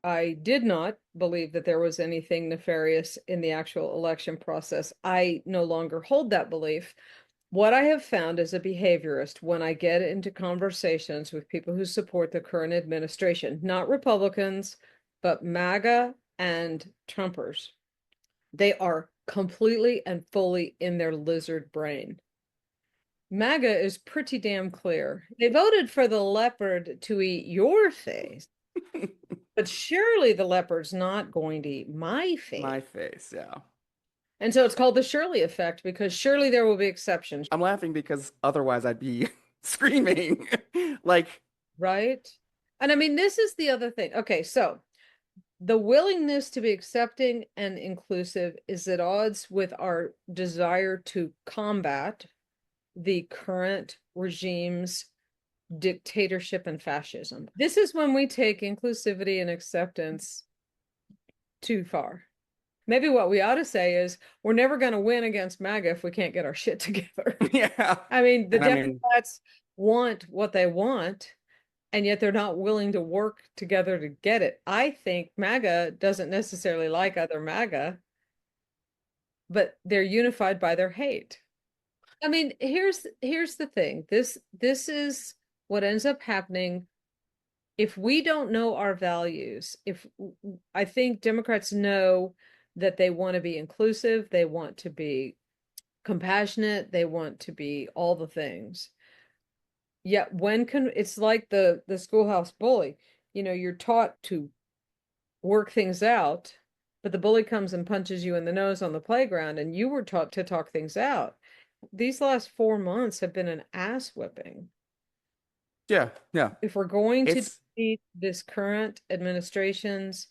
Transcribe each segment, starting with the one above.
I did not believe that there was anything nefarious in the actual election process. I no longer hold that belief. What I have found as a behaviorist when I get into conversations with people who support the current administration, not Republicans, but MAGA and Trumpers, they are completely and fully in their lizard brain. MAGA is pretty damn clear. They voted for the leopard to eat your face, but surely the leopard's not going to eat my My face. face, yeah. And so it's called the Shirley effect because surely there will be exceptions, I'm laughing because otherwise I'd be screaming. Like, right? And I mean, this is the other thing. Okay, so the willingness to be accepting and inclusive is at odds with our desire to combat the current regime's dictatorship and fascism. This is when we take inclusivity and acceptance too far. Maybe what we ought to say is we're never going to win against MAGA if we can't get our shit together. yeah. I mean, the And I mean, Democrats want what they want, and yet they're not willing to work together to get it. I think MAGA doesn't necessarily like other MAGA, but they're unified by their hate. I mean, here's the thing. This is what ends up happening if we don't know our values. If I think Democrats know that they want to be inclusive, they want to be compassionate, they want to be all the things. Yet when can it's like the schoolhouse bully. You know, you're taught to work things out, but the bully comes and punches you in the nose on the playground, and you were taught to talk things out. These last 4 months have been an ass whipping. yeah, yeah. If we're going to It's defeat this current administration's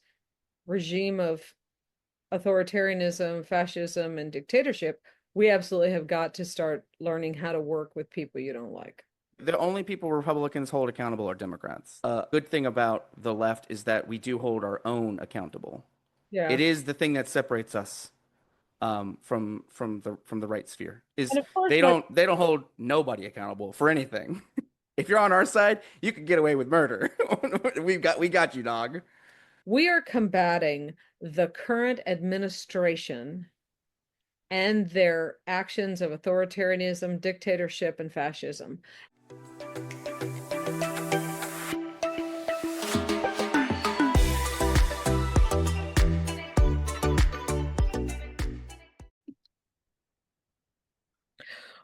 regime of authoritarianism, fascism, and dictatorship, we absolutely have got to start learning how to work with people you don't like. the only people Republicans hold accountable are Democrats. Good thing about the left is that we do hold our own accountable. It Yeah. is the thing that separates us from the right sphere. And Is of course, they like, don't hold nobody accountable for anything. If you're on our side, you can get away with murder. We got you, dog. we are combating the current administration and their actions of authoritarianism, dictatorship, and fascism.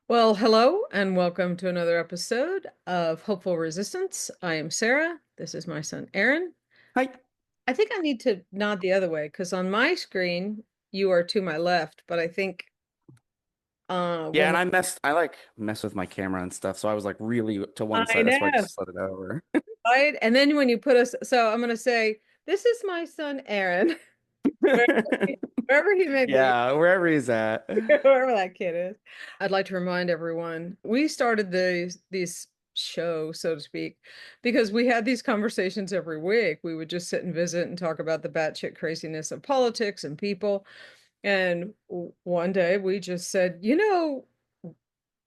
Well, hello and welcome to another episode of Hopeful Resistance. I am Sarah. This is my son, Aaron. Hi. I think I need to nod the other way because on my screen, you are to my left, but I think Yeah, when and we, I like mess with my camera and stuff, so I was like really to one I side. That's why I know, just slid it over. right? And then when you put us, so I'm going to say, this is my son, Aaron, wherever wherever he may be. Yeah, wherever he's at. Whoever that kid is. I'd like to remind everyone, we started these show, so to speak, because we had these conversations every week. We would just sit and visit and talk about the batshit craziness of politics and people. And one day we just said,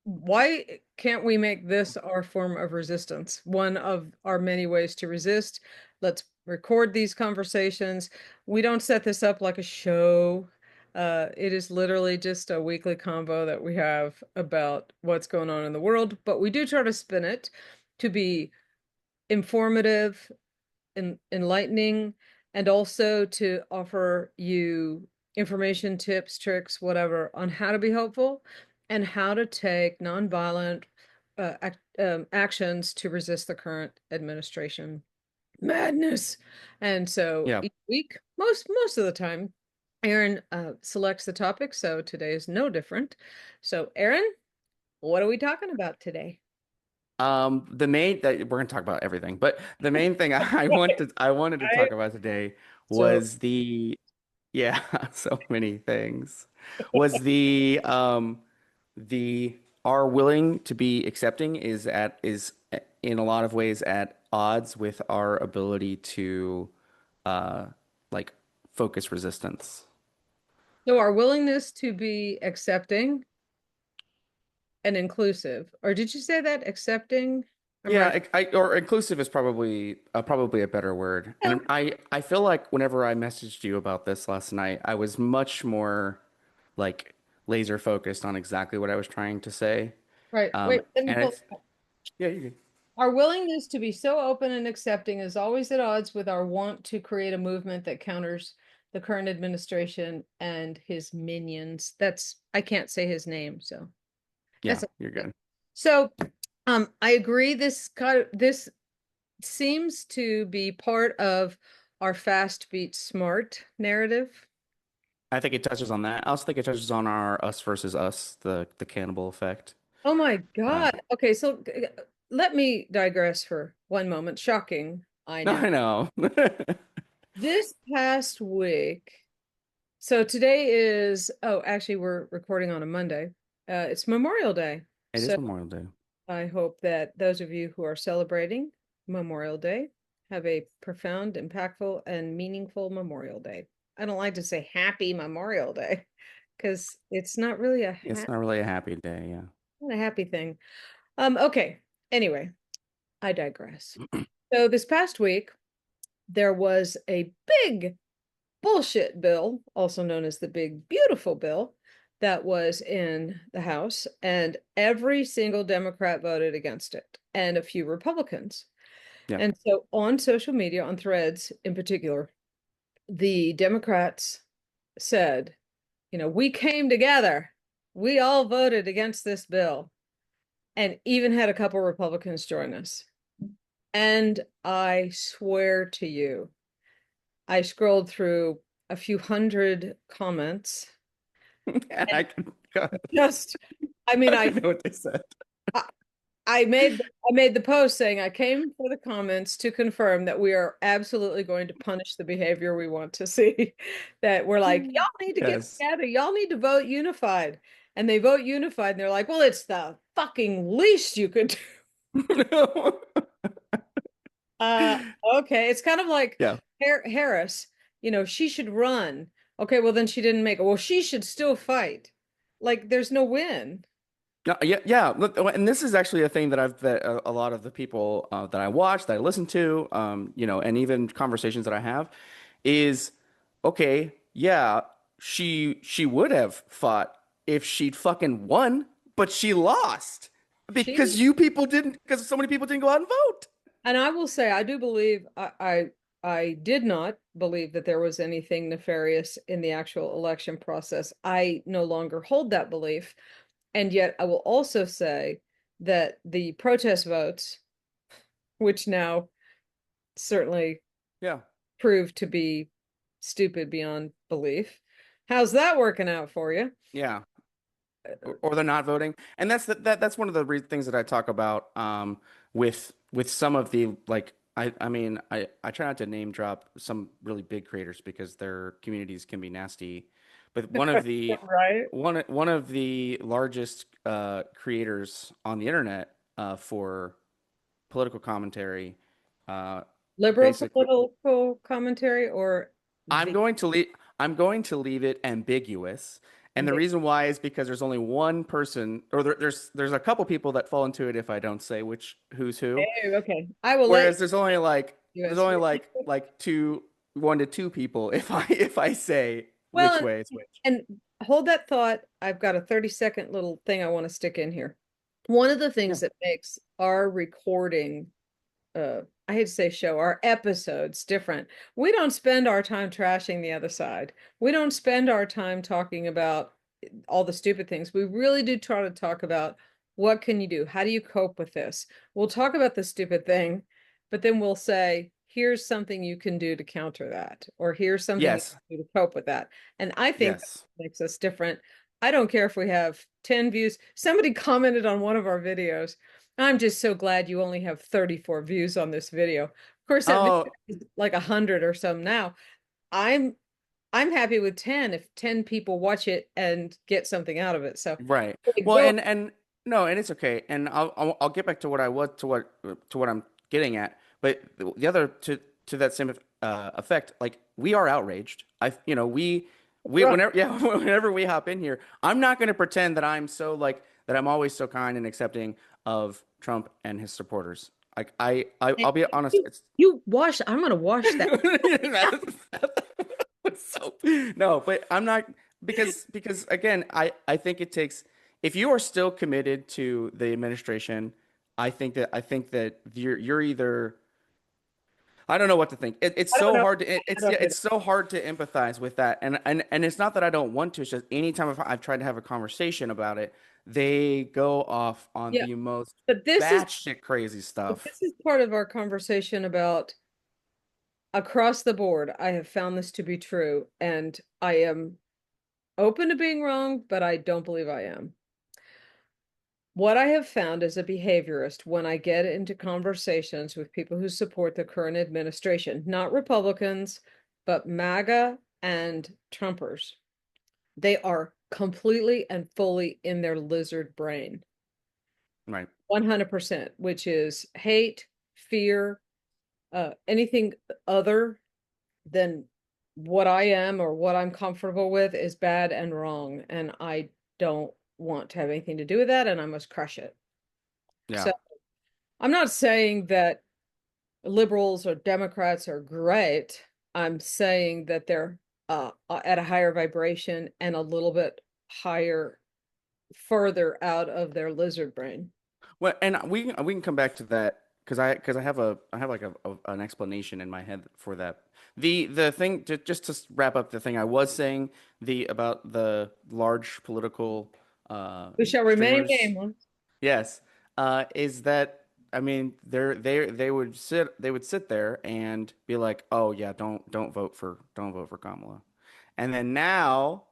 why can't we make this our form of resistance? One of our many ways to resist. Let's record these conversations. We don't set this up like a show. It is literally just a weekly convo that we have about what's going on in the world, but we do try to spin it to be informative and enlightening, and also to offer you information, tips, tricks, whatever, on how to be hopeful and how to take nonviolent actions to resist the current administration madness. And so Yeah. each week, most of the time, Aaron selects the topic. So today is no different. So Aaron, what are we talking about today? The main that we're gonna talk about everything, but the main thing I wanted to I talk about today so was yeah, so many things. Was the are willing to be accepting is in a lot of ways at odds with our ability to uh like focus resistance. so our willingness to be accepting and inclusive. Or did you say that accepting? I'm right. Or inclusive is probably a better word. Yeah, And I feel like whenever I messaged you about this last night, I was much more like laser focused on exactly what I was trying to say. right. Wait, let me And pull. it's yeah, you can. Our willingness to be so open and accepting is always at odds with our want to create a movement that counters the current administration and his minions. That's, I can't say his name, so Yeah, that's you're okay. good. So, I agree. This seems to be part of our fast beat smart narrative. I think it touches on that. I also think it touches on our us versus us, the cannibal effect. Oh my Uh, God. Okay, so let me digress for one moment. Shocking, I know. I know. This past week, so today is, oh, actually, we're recording on a Monday. It's Memorial Day. It is So Memorial Day. I hope that those of you who are celebrating Memorial Day have a profound, impactful, and meaningful Memorial Day. I don't like to say happy Memorial Day because it's not really It's not really a happy day, yeah. not a happy thing. Okay. Anyway, I digress. So this past week, there was a big bullshit bill, also known as the big beautiful bill, that was in the House, and every single Democrat voted against it, and a few Republicans. Yeah. And so on social media, on Threads in particular, the Democrats said, we came together. We all voted against this bill, and even had a couple Republicans join us. And I swear to you, I scrolled through a few hundred comments And and God, just, I mean, I don't know what they said. I I made the post saying I came for the comments to confirm that we are absolutely going to punish the behavior we want to see. That we're like, y'all need to get Yes. together, y'all need to vote unified. And they vote unified, and they're like, well, it's the fucking least you could do. Uh, okay. It's kind of like Yeah. Harris, she should run. Okay, well then she didn't make it. Well, she should still fight. Like there's no win. Yeah. Look, and this is actually a thing that a lot of the people that I watch, that I listen to, and even conversations that I have, is okay. Yeah, she would have fought if she'd fucking won, but she lost because She because so many people didn't go out and vote. And I will say, I do believe I did not believe that there was anything nefarious in the actual election process. I no longer hold that belief. And yet I will also say that the protest votes, which now certainly Yeah. prove to be stupid beyond belief. How's that working out for you? Yeah. Or they're not voting, and that's one of the things that I talk about with some of the like I try not to name drop some really big creators because their communities can be nasty, but Right. one of the largest creators on the internet for political commentary uh Liberal basically political commentary or I'm the going to leave I'm going to leave it ambiguous. And the ambiguous? reason why is because there's only one person, or there's a couple people that fall into it if I don't say who's who. Okay. I will let Whereas you there's answer. only like two one to two people if I say which Well, way is which. and hold that thought. I've got a 30-second little thing I want to stick in here. One of the Yeah. things that makes our recording, I hate to say show, our episodes different. We don't spend our time trashing the other side. We don't spend our time talking about all the stupid things. We really do try to talk about what can you do? How do you cope with this? We'll talk about the stupid thing, but then we'll say, here's something you can do to counter that, or here's something you Yes. can do to cope with that. And I think that Yes. makes us different. I don't care if we have 10 views. Somebody commented on one of our videos. I'm just so glad you only have 34 views on this video. Of course, that video Oh, is like 100 or some now. I'm I'm happy with 10 if 10 people watch it and get something out of it. So right. Well, go. and no, and it's okay. And I'll get back to what I was to what I'm getting at. But the other to that same effect, like we are outraged. We Right. whenever yeah whenever we hop in here, I'm not going to pretend that I'm so like that I'm always so kind and accepting of Trump and his supporters. I'll be honest. You, you wash, I'm gonna wash that. So no, but I'm not because again, I think it takes if you are still committed to the administration, I think that you're either I don't know what to think. It's I don't so know. hard to I it's don't yeah, know. it's so hard to empathize with that, and it's not that I don't want to. It's just anytime I've tried to have a conversation about it, they go off on Yeah, the most but batshit crazy stuff. this is part of our conversation about across the board. I have found this to be true, and I am open to being wrong, but I don't believe I am. What I have found as a behaviorist when I get into conversations with people who support the current administration, not Republicans, but MAGA and Trumpers, they are completely and fully in their lizard brain, Right. 100%, which is hate, fear, anything other than what I am or what I'm comfortable with is bad and wrong. And I don't want to have anything to do with that, and I must crush it. Yeah. So I'm not saying that liberals or Democrats are great. I'm saying that they're at a higher vibration and a little bit higher, further out of their lizard brain. Well, and we can come back to that because I have an explanation in my head for that. The thing just to wrap up the thing I was saying the about the large political We shall remain streamers. nameless. Yes, is that I mean they would sit there and be like, oh yeah, don't vote for Kamala, and then now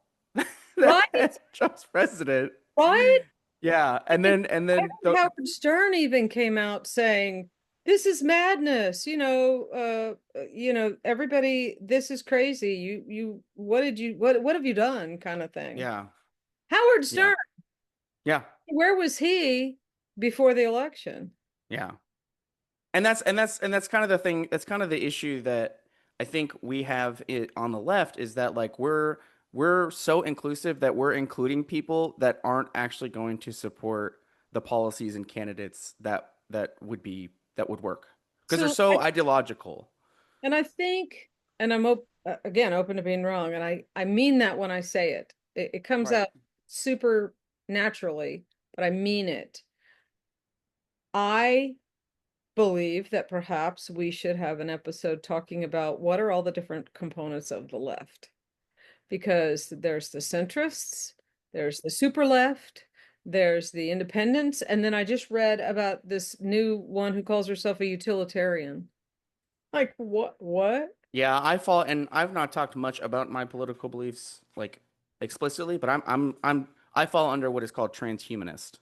Right? that Trump's president, Right? yeah, and And then Howard Stern even came out saying, "This is madness." Everybody, this is crazy. What have you done? Kind of thing. yeah, Howard yeah, Stern, yeah, where was he before the election? yeah. And that's kind of the thing. That's kind of the issue that I think we have it on the left is that like we're so inclusive that we're including people that aren't actually going to support the policies and candidates that would work because they're So, so ideological. and I think, and again open to being wrong, and I mean that when I say it. It comes Right. out super naturally, but I mean it. I believe that perhaps we should have an episode talking about what are all the different components of the left, because there's the centrists, there's the super left, there's the independents, and then I just read about this new one who calls herself a utilitarian. Like what? Yeah, and I've not talked much about my political beliefs like explicitly, but I fall under what is called transhumanist,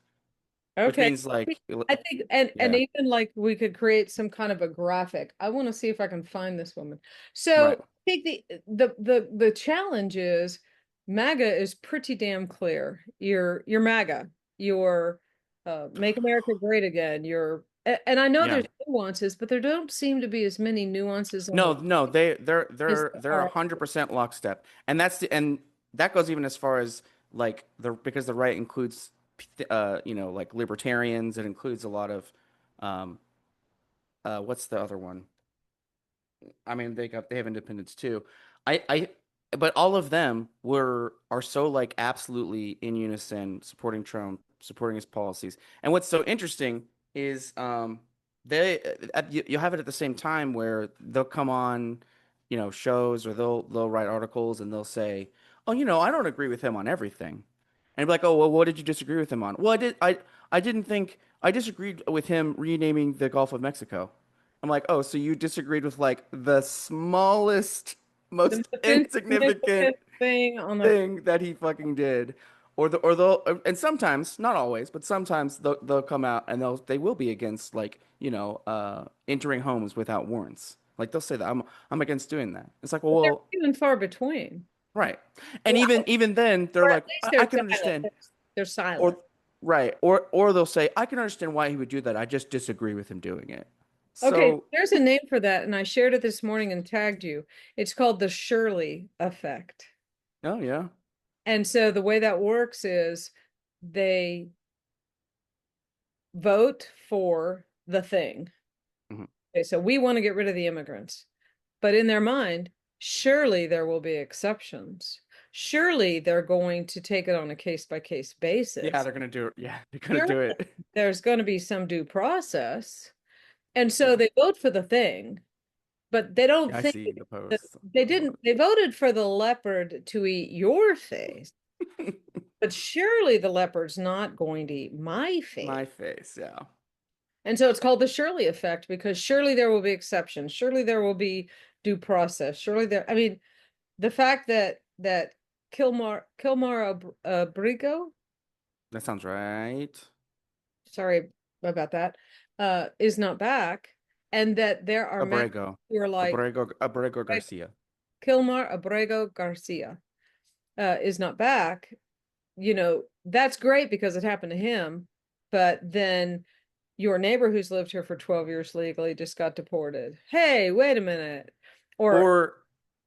which Okay. means like I think and yeah, even like we could create some kind of a graphic. I want to see if I can find this woman. right. So I think the challenge is MAGA is pretty damn clear. You're MAGA. You're Make America Great Again. And I know Yeah. there's nuances, but there don't seem to be as many nuances on the No, no, they're as they're there they're are. 100% lockstep, and that goes even as far as like because the right includes like libertarians. It includes a lot of um what's the other one? I mean, they have independence too. I but all of them are so like absolutely in unison supporting Trump, supporting his policies. And what's so interesting is you'll have it at the same time where they'll come on, shows or they'll write articles and they'll say, "Oh, I don't agree with him on everything." And be like, "Oh, well, what did you disagree with him on?" Well, I didn't think I disagreed with him renaming the Gulf of Mexico. I'm like, oh, so you disagreed with like the smallest, The most most insignificant insignificant thing on the thing that he fucking did. And sometimes, not always, but sometimes they'll come out and they will be against like, entering homes without warrants. Like they'll say that I'm against doing that. It's like, well, they're well, few and far between. right. And Or even then they're at like, least I they're can silent. understand. They're silent. Or right. Or they'll say, I can understand why he would do that. I just disagree with him doing it. Okay, So, there's a name for that, and I shared it this morning and tagged you. It's called the Shirley effect. oh yeah. And so the way that works is they vote for the thing. Mhm. Okay, so we want to get rid of the immigrants. But in their mind, surely there will be exceptions. Surely they're going to take it on a case by case Yeah, basis. they're gonna do it. Yeah, they're gonna Surely do it. there's going to be some due process. And so Yeah. they vote for the thing, but they don't Yeah, I think see the that posts. they didn't, they voted for the leopard to eat your face, but surely the leopard's not going to eat my face. My face, yeah. And so it's called the Shirley effect because surely there will be exceptions. Surely there will be due process. Surely there, I mean, the fact that Abrigo, That sounds right. sorry about that, is not back, and that there are men Abrego. who are like Abrego like Garcia. Kilmar Abrego Garcia is not back. You know, that's great because it happened to him, but then your neighbor who's lived here for 12 years legally just got deported. Hey, wait a minute. Or Or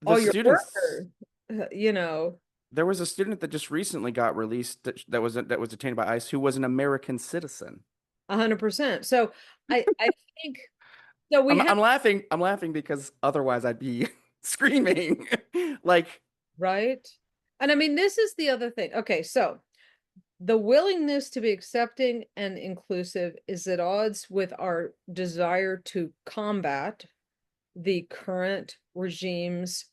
the all your students. workers, you know, There was a student that just recently got released that was detained by ICE who was an American citizen. 100%. So I think so we have, I'm laughing because otherwise I'd be screaming. Like, right? And I mean, this is the other thing. Okay, so the willingness to be accepting and inclusive is at odds with our desire to combat the current regime's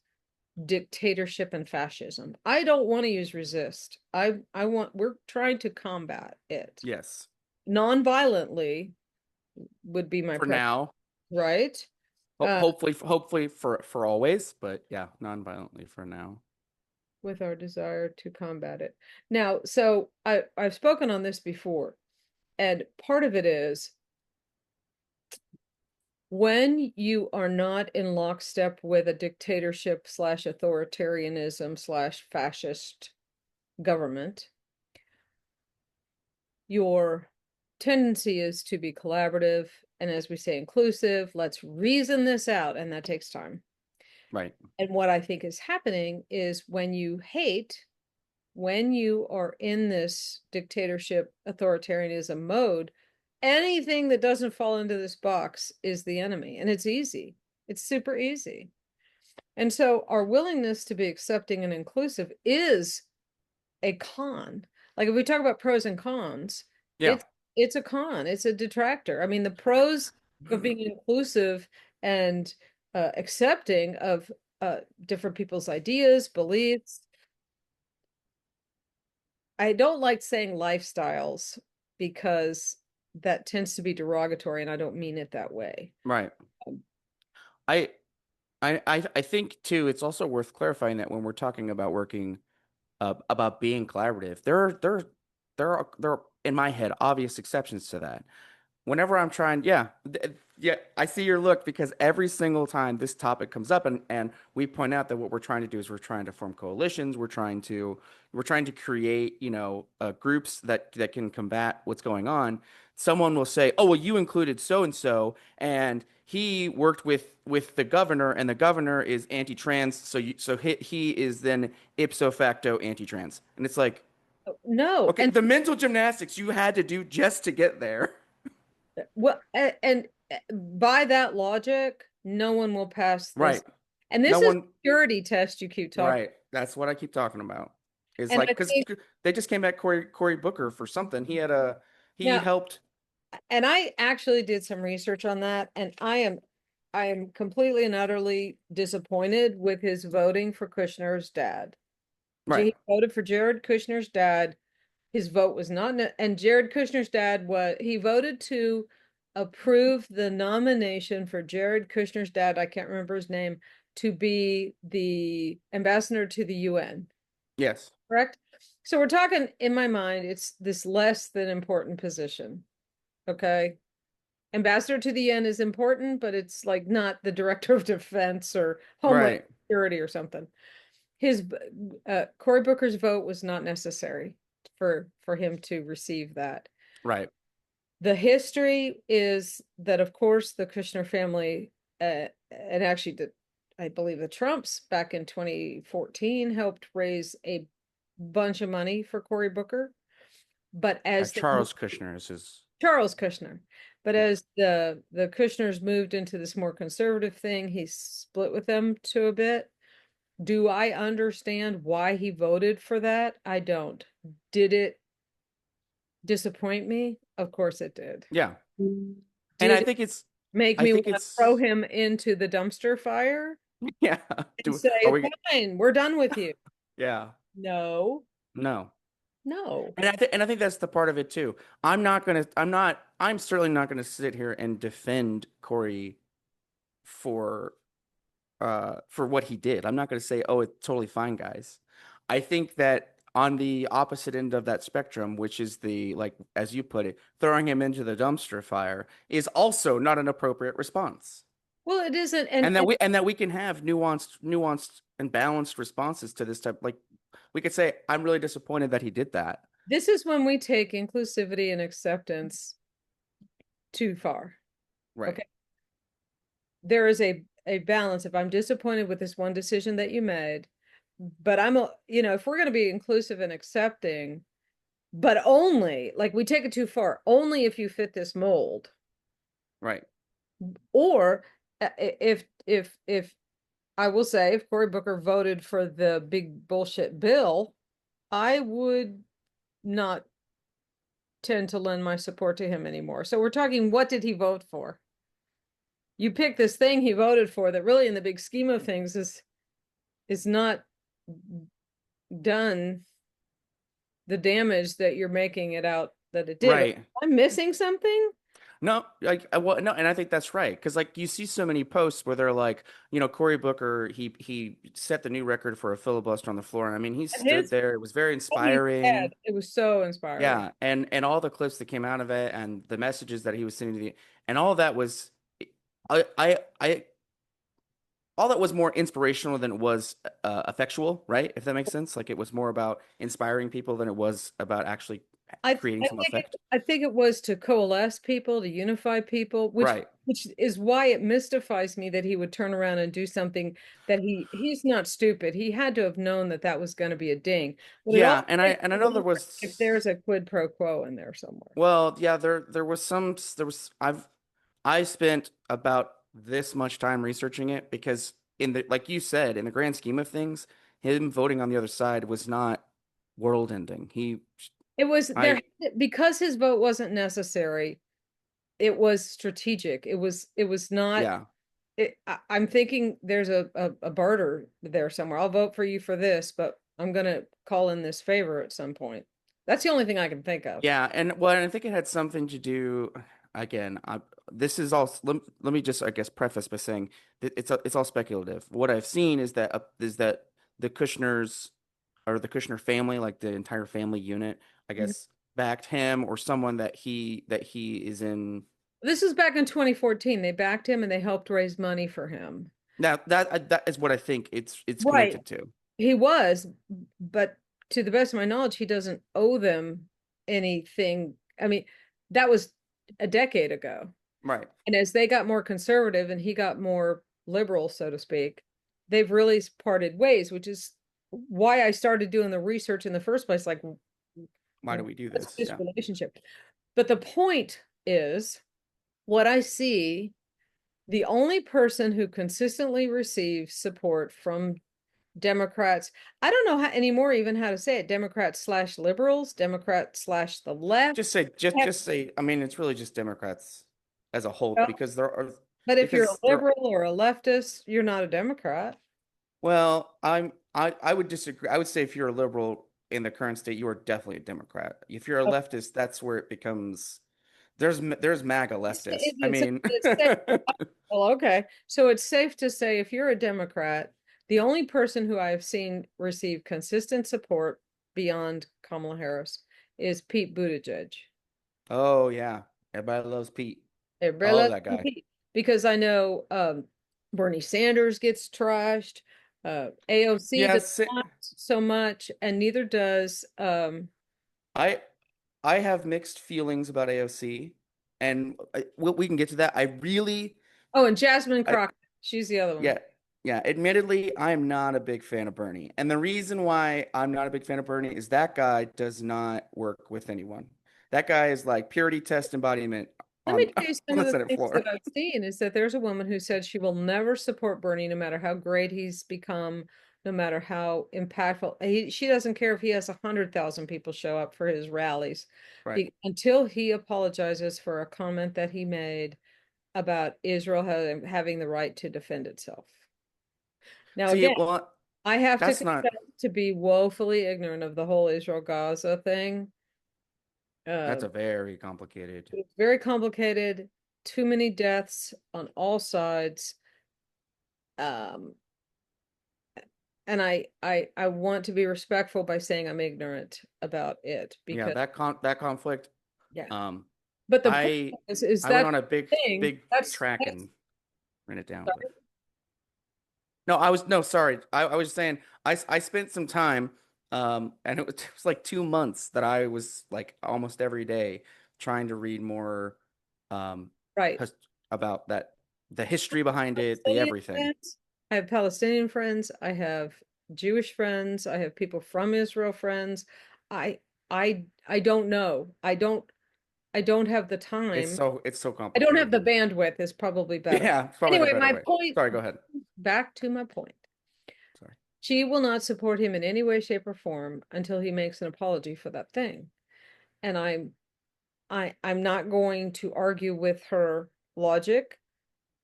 dictatorship and fascism. I don't want to use resist. I want we're trying to combat it. yes, Non-violently would be my for preference, now. right? Uh, Hopefully for always, but yeah, non-violently for now. with our desire to combat it. Now, so I've spoken on this before, and part of it is when you are not in lockstep with a dictatorship slash authoritarianism slash fascist government, your tendency is to be collaborative and, as we say, inclusive. Let's reason this out, and that takes time. Right. And what I think is happening is when you hate, when you are in this dictatorship authoritarianism mode, anything that doesn't fall into this box is the enemy. And it's easy. It's super easy. And so our willingness to be accepting and inclusive is a con. Like if we talk about pros and cons, Yeah. it's it's a con. It's a detractor. I mean, the pros of being inclusive and accepting of different people's ideas, beliefs. I don't like saying lifestyles because that tends to be derogatory, and I don't mean it that way. Right. Um, I I think too, it's also worth clarifying that when we're talking about working about being collaborative, there are in my head obvious exceptions to that. Whenever I'm trying, yeah, I see your look because every single time this topic comes up and we point out that what we're trying to do is we're trying to form coalitions, we're trying to create, groups that can combat what's going on. Someone will say, "Oh, well, you included so and so, and he worked with the governor, and the governor is anti-trans, so he is then ipso facto anti-trans." And it's like, no, okay, the mental gymnastics you had to do just to get there. and by that logic, no one will pass this. Right. And No this is one, purity test you keep talking. right. That's what I keep talking about. It's And like I because think they just came back Cory Booker for something. He now, helped. and I actually did some research on that, and I am completely and utterly disappointed with his voting for Kushner's dad. Right. He voted for Jared Kushner's dad. His vote was not, and Jared Kushner's dad, he voted to approve the nomination for Jared Kushner's dad, I can't remember his name, to be the ambassador to the UN, Yes. correct? So we're talking, in my mind, it's this less than important position. Okay. Ambassador to the UN is important, but it's like not the director of defense or homeland Right. security or something. His Cory Booker's vote was not necessary for him to receive that. Right. The history is that, of course, the Kushner family, and actually, I believe the Trumps back in 2014 helped raise a bunch of money for Cory Booker. But as they Charles Kushner is his. Charles Kushner, But Yeah. as the Kushners moved into this more conservative thing, he split with them to a bit. Do I understand why he voted for that? I don't. Did it disappoint me? Of course it did. Yeah. And Did it make I me think want to throw it's, him into the dumpster fire yeah. and Are say, we, fine, we're done with you? yeah. No, No. no. And I think that's the part of it too. I'm certainly not gonna sit here and defend Corey for for what he did. I'm not gonna say, oh, it's totally fine, guys. I think that on the opposite end of that spectrum, which is the, like, as you put it, throwing him into the dumpster fire, is also not an appropriate response. Well, it isn't, And that we can have nuanced and balanced responses to this type. Like, we could say, I'm really disappointed that he did that. this is when we take inclusivity and acceptance too far. Right. Okay. There is a balance. If I'm disappointed with this one decision that you made, but if we're going to be inclusive and accepting, but only like we take it too far, only if you fit this mold, Right. or if I will say, if Cory Booker voted for the big bullshit bill, I would not tend to lend my support to him anymore. So we're talking, what did he vote for? You pick this thing he voted for that really in the big scheme of things is not done the damage that you're making it out that it did. Right. I'm missing something. No, like, well, no, and I think that's right because, like, you see so many posts where they're like, Cory Booker, he set the new record for a filibuster on the floor, and I mean, he And stood his there. It was very what he said, inspiring. it was so inspiring. Yeah, and all the clips that came out of it, and the messages that he was sending to the, and all that was, I all that was more inspirational than it was effectual, right? If that makes sense. Like, it was more about inspiring people than it was about actually creating some effect. I think it was to coalesce people, to unify people, Right. which is why it mystifies me that he would turn around and do something that he's not stupid. He had to have known that that was going to be a ding. But it also Yeah, and I makes and I me know there wonder if was, there's a quid pro quo in there somewhere. well, yeah, there was some, I spent about this much time researching it because, in the, like you said, in the grand scheme of things, him voting on the other side was not world ending. It was there I because his vote wasn't necessary. It was strategic. It was not Yeah. I'm thinking there's a barter there somewhere. I'll vote for you for this, but I'm gonna call in this favor at some point. That's the only thing I can think of. Yeah, and well, I think it had something to do, again, this is all, let me just, I guess, preface by saying that it's all speculative. What I've seen is that the Kushners, or the Kushner family, like the entire family unit, I Mhm. guess, backed him, or someone that he is in. This is back in 2014. They backed him and they helped raise money for him. Now that is what I think it's Right. connected to. He was, but to the best of my knowledge, he doesn't owe them anything. I mean, that was a decade ago. Right. And as they got more conservative and he got more liberal, so to speak, they've really parted ways, which is why I started doing the research in the first place. Like, Why do we do what's this? this Yeah. relationship? But the point is, what I see, the only person who consistently receives support from Democrats, I don't know how anymore even how to say it, Democrats slash liberals, Democrats slash the left. Just say, I mean, it's really just Democrats as a whole, But if you're a because there liberal or a leftist, you're not a Democrat. well, I would disagree. I would say if you're a liberal in the current state, you are definitely a Democrat. If you're a leftist, that's where it becomes, there's MAGA leftists. I mean, It's safe. Well, okay. So it's safe to say if you're a Democrat, the only person who I've seen receive consistent support beyond Kamala Harris is Pete Buttigieg. oh yeah, everybody loves Pete. I Everybody love loves that guy. Pete because I know Bernie Sanders gets trashed. AOC does Yes, not so much, and neither does I I have mixed feelings about AOC, and we can get to that. oh, and Jasmine I Crockett. She's the other one. yeah, yeah. Admittedly, I am not a big fan of Bernie, and the reason why I'm not a big fan of Bernie is that guy does not work with anyone. That guy is like purity test embodiment. Let me on tell you on some the of the Senate things that floor. I've seen is that there's a woman who said she will never support Bernie no matter how great he's become, no matter how impactful. She doesn't care if he has 100,000 people show up for his rallies Right. until he apologizes for a comment that he made about Israel having the right to defend itself. Now, See, again, well, I have to that's not confess to be woefully ignorant of the whole Israel-Gaza thing. that's Uh, a very complicated. it's very complicated, too many deaths on all sides. Um, and I want to be respectful by saying I'm ignorant about it Yeah, because that conflict. yeah. Um, But the point I is I went that on a big thing big track that's and ran it down, but no, I was no sorry. I was saying I spent some time, and it was like 2 months that I was like almost every day trying to read more, um, right. his- about that, the history behind it, the Palestinian everything. friends. I have Palestinian friends. I have Jewish friends. I have people from Israel friends. I I don't know. I don't have the time. It's so I don't have complicated. the bandwidth is probably better. Yeah, it's probably the Anyway, better my way. point, Sorry, go ahead. back to my point. Sorry. She will not support him in any way, shape, or form until he makes an apology for that thing. And I'm not going to argue with her logic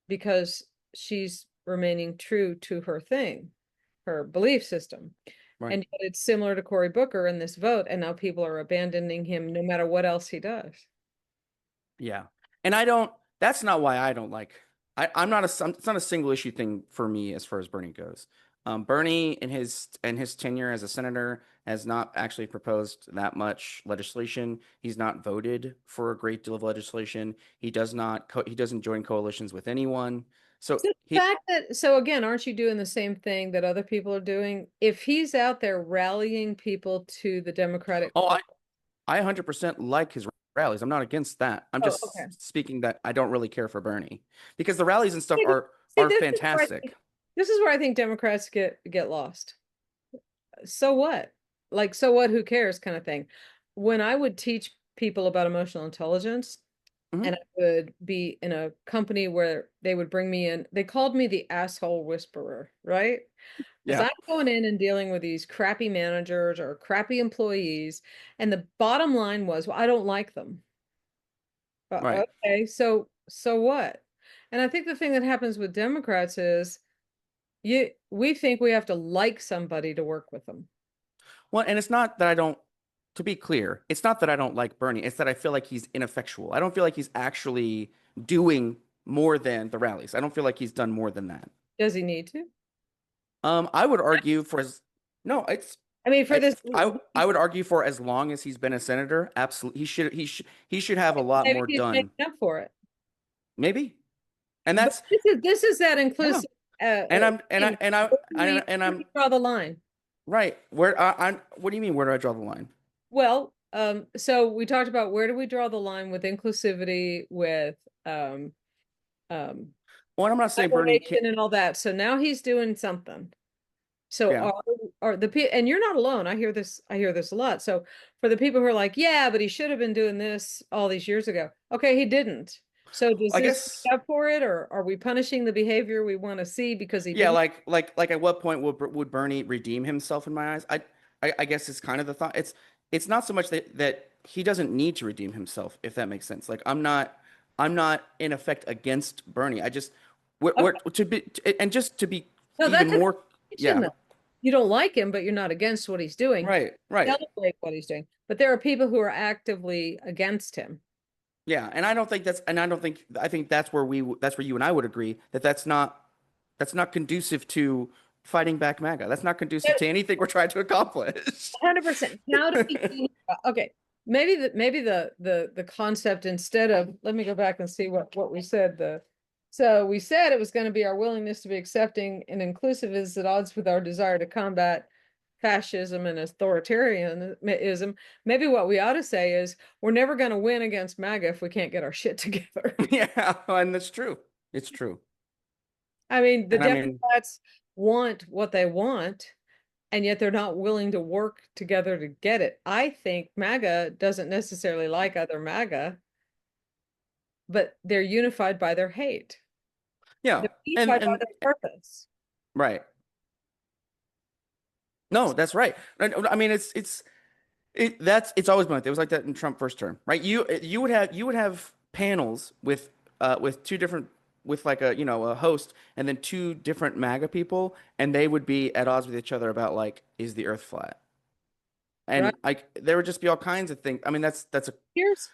because she's remaining true to her thing, her belief system. Right. And yet it's similar to Cory Booker in this vote, and now people are abandoning him no matter what else he does. Yeah. And I don't, that's not why I don't like, I'm not it's not a single issue thing for me as far as Bernie goes. Bernie in his tenure as a senator has not actually proposed that much legislation. He's not voted for a great deal of legislation. He doesn't join coalitions with anyone. So So the he, fact that, so again, aren't you doing the same thing that other people are doing? If he's out there rallying people to the Democratic, oh, I 100% like his rallies. I'm not against that. I'm oh, okay. just speaking that I don't really care for Bernie because the rallies and stuff See, are fantastic. this is where I think Democrats get lost. So what? Like, so what? Who cares? Kind of thing. When I would teach people about emotional intelligence, Hmm. and I would be in a company where they would bring me in, they called me the asshole whisperer, right? Because Yeah. I'm going in and dealing with these crappy managers or crappy employees, and the bottom line was, well, I don't like them. Right. Okay, so what? And I think the thing that happens with Democrats is we think we have to like somebody to work with them. Well, and it's not that I don't, to be clear, it's not that I don't like Bernie. It's that I feel like he's ineffectual. I don't feel like he's actually doing more than the rallies. I don't feel like he's done more than that. Does he need to? I would argue for as, no, I mean, for this, I would argue for as long as he's been a senator, absolutely, he should have a lot maybe more he's done. making up for it. Maybe. And But that's, this is that yeah. inclusive And I'm, thing. and Where do we I'm draw the line? right. What do you mean? Where do I draw the line? Well, so we talked about where do we draw the line with inclusivity, with um, um, Well, I'm not saying Bernie can't, moderation and all that. So now he's doing something. So yeah. are and you're not alone. I hear this a lot. So for the people who are like, yeah, but he should have been doing this all these years ago. Okay, he didn't. So does I this guess. make up for it, or are we punishing the behavior we want to see because he Yeah, didn't? like at what point would Bernie redeem himself in my eyes? I guess it's kind of the thought. It's not so much that he doesn't need to redeem himself, if that makes sense. Like I'm not in effect against Bernie. I just we're Okay. to be and just to be No, even that's a more, distinction, yeah. though. You don't like him, but you're not against what he's doing. Right, right. Celebrate what he's doing. But there are people who are actively against him. Yeah, and I don't think I think that's where you and I would agree that that's not conducive to fighting back MAGA. That's not conducive to anything we're trying to accomplish. 100%. How do we okay. Maybe the concept instead of let me go back and see what we said. So we said it was going to be our willingness to be accepting and inclusive is at odds with our desire to combat fascism and authoritarianism. Maybe what we ought to say is we're never going to win against MAGA if we can't get our shit together. Yeah, and that's true. It's true. I mean, the And I mean, Democrats want what they want, and yet they're not willing to work together to get it. I think MAGA doesn't necessarily like other MAGA, but they're unified by their hate. Yeah. They're unified by their purpose. Right. No, that's right. I mean, it's always been like that. It was like that in Trump first term, right? You would have panels with two different with like a host and then two different MAGA people, and they would be at odds with each other about like, is the Earth flat? Right? And like there would just be all kinds of things. I mean, that's Here's,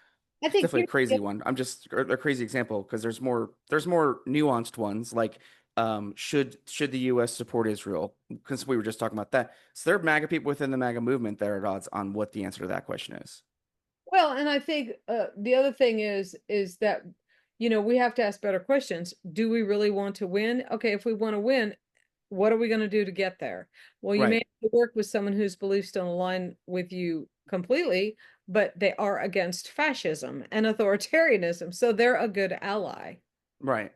I think definitely a here's crazy one. I'm just a crazy example because there's more nuanced ones like should the U.S. support Israel? Because we were just talking about that. So there are MAGA people within the MAGA movement that are at odds on what the answer to that question is. well, and I think the other thing is that we have to ask better questions. Do we really want to win? Okay, if we want to win, what are we going to do to get there? Well, you may Right, have to work with someone whose beliefs don't align with you completely, but they are against fascism and authoritarianism, so they're a good ally. right.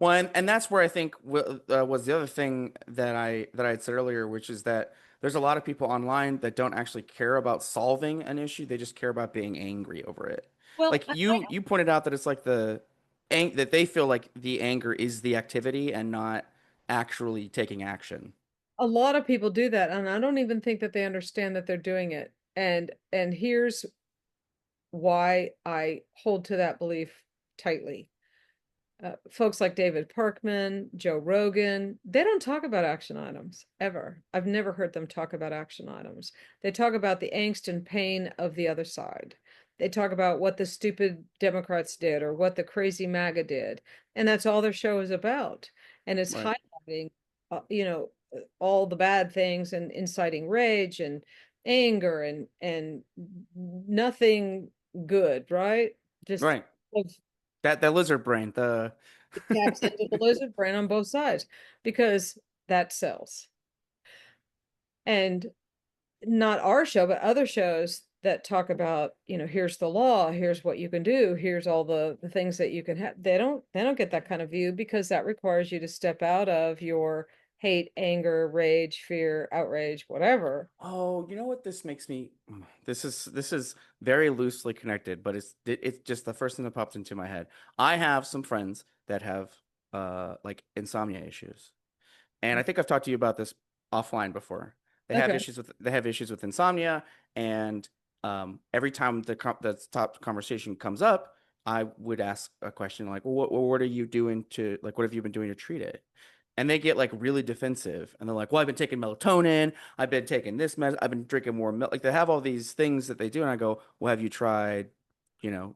Well, and that's where I think was the other thing that I had said earlier, which is that there's a lot of people online that don't actually care about solving an issue; they just care about being angry over it. Well, Like you pointed out that it's like that they feel like the anger is the activity and not actually taking action. a lot of people do that, and I don't even think that they understand that they're doing it. And here's why I hold to that belief tightly. Folks like David Parkman, Joe Rogan, they don't talk about action items ever. I've never heard them talk about action items. They talk about the angst and pain of the other side. They talk about what the stupid Democrats did or what the crazy MAGA did. And that's all their show is about. And it's Right, highlighting, all the bad things and inciting rage and anger and nothing good, right? Just right. That lizard brain, the it taps into the lizard brain on both sides because that sells. And not our show, but other shows that talk about, here's the law, here's what you can do, here's all the things that you can have. They don't get that kind of view because that requires you to step out of your hate, anger, rage, fear, outrage, whatever. Oh, you know what this makes me this is very loosely connected, but it's just the first thing that popped into my head. I have some friends that have like insomnia issues. And I think I've talked to you about this offline before. Okay. They have issues with insomnia, and every time the top conversation comes up, I would ask a question like, what are you doing to like what have you been doing to treat it? And they get like really defensive, and they're like, well, I've been taking melatonin, I've been taking this I've been drinking more milk. Like they have all these things that they do, and I go, well, have you tried,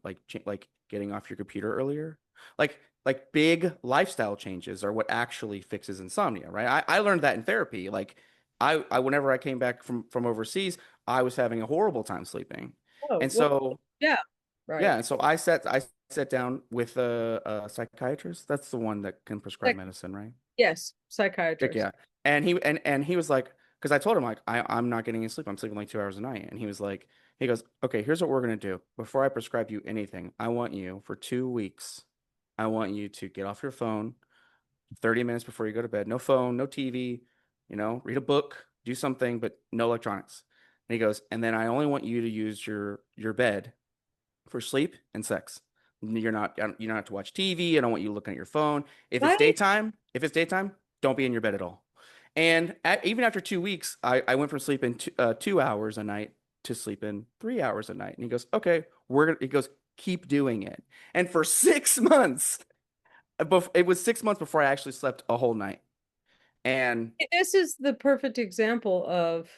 like getting off your computer earlier? Like big lifestyle changes are what actually fixes insomnia, right? I learned that in therapy. Like I whenever I came back from overseas, I was having a horrible time sleeping. Oh, And well, so yeah, right. yeah, and so I sat down with a psychiatrist. That's the one that can prescribe Like, medicine, right? yes, Like, psychiatrist. yeah. And he was like, because I told him like I'm not getting any sleep. I'm sleeping like 2 hours a night. And he was like, he goes, okay, here's what we're gonna do. Before I prescribe you anything, I want you for 2 weeks. I want you to get off your phone 30 minutes before you go to bed. No phone, no TV, read a book, do something, but no electronics. And he goes, and then I only want you to use your bed for sleep and sex. You don't have to watch TV. I don't want you looking at your phone. Right? If it's daytime, don't be in your bed at all. And even after 2 weeks, I went from sleeping 2 hours a night to sleeping 3 hours a night. And he goes, okay, he goes, keep doing it. And for 6 months, it was 6 months before I actually slept a whole night. And This is the perfect example of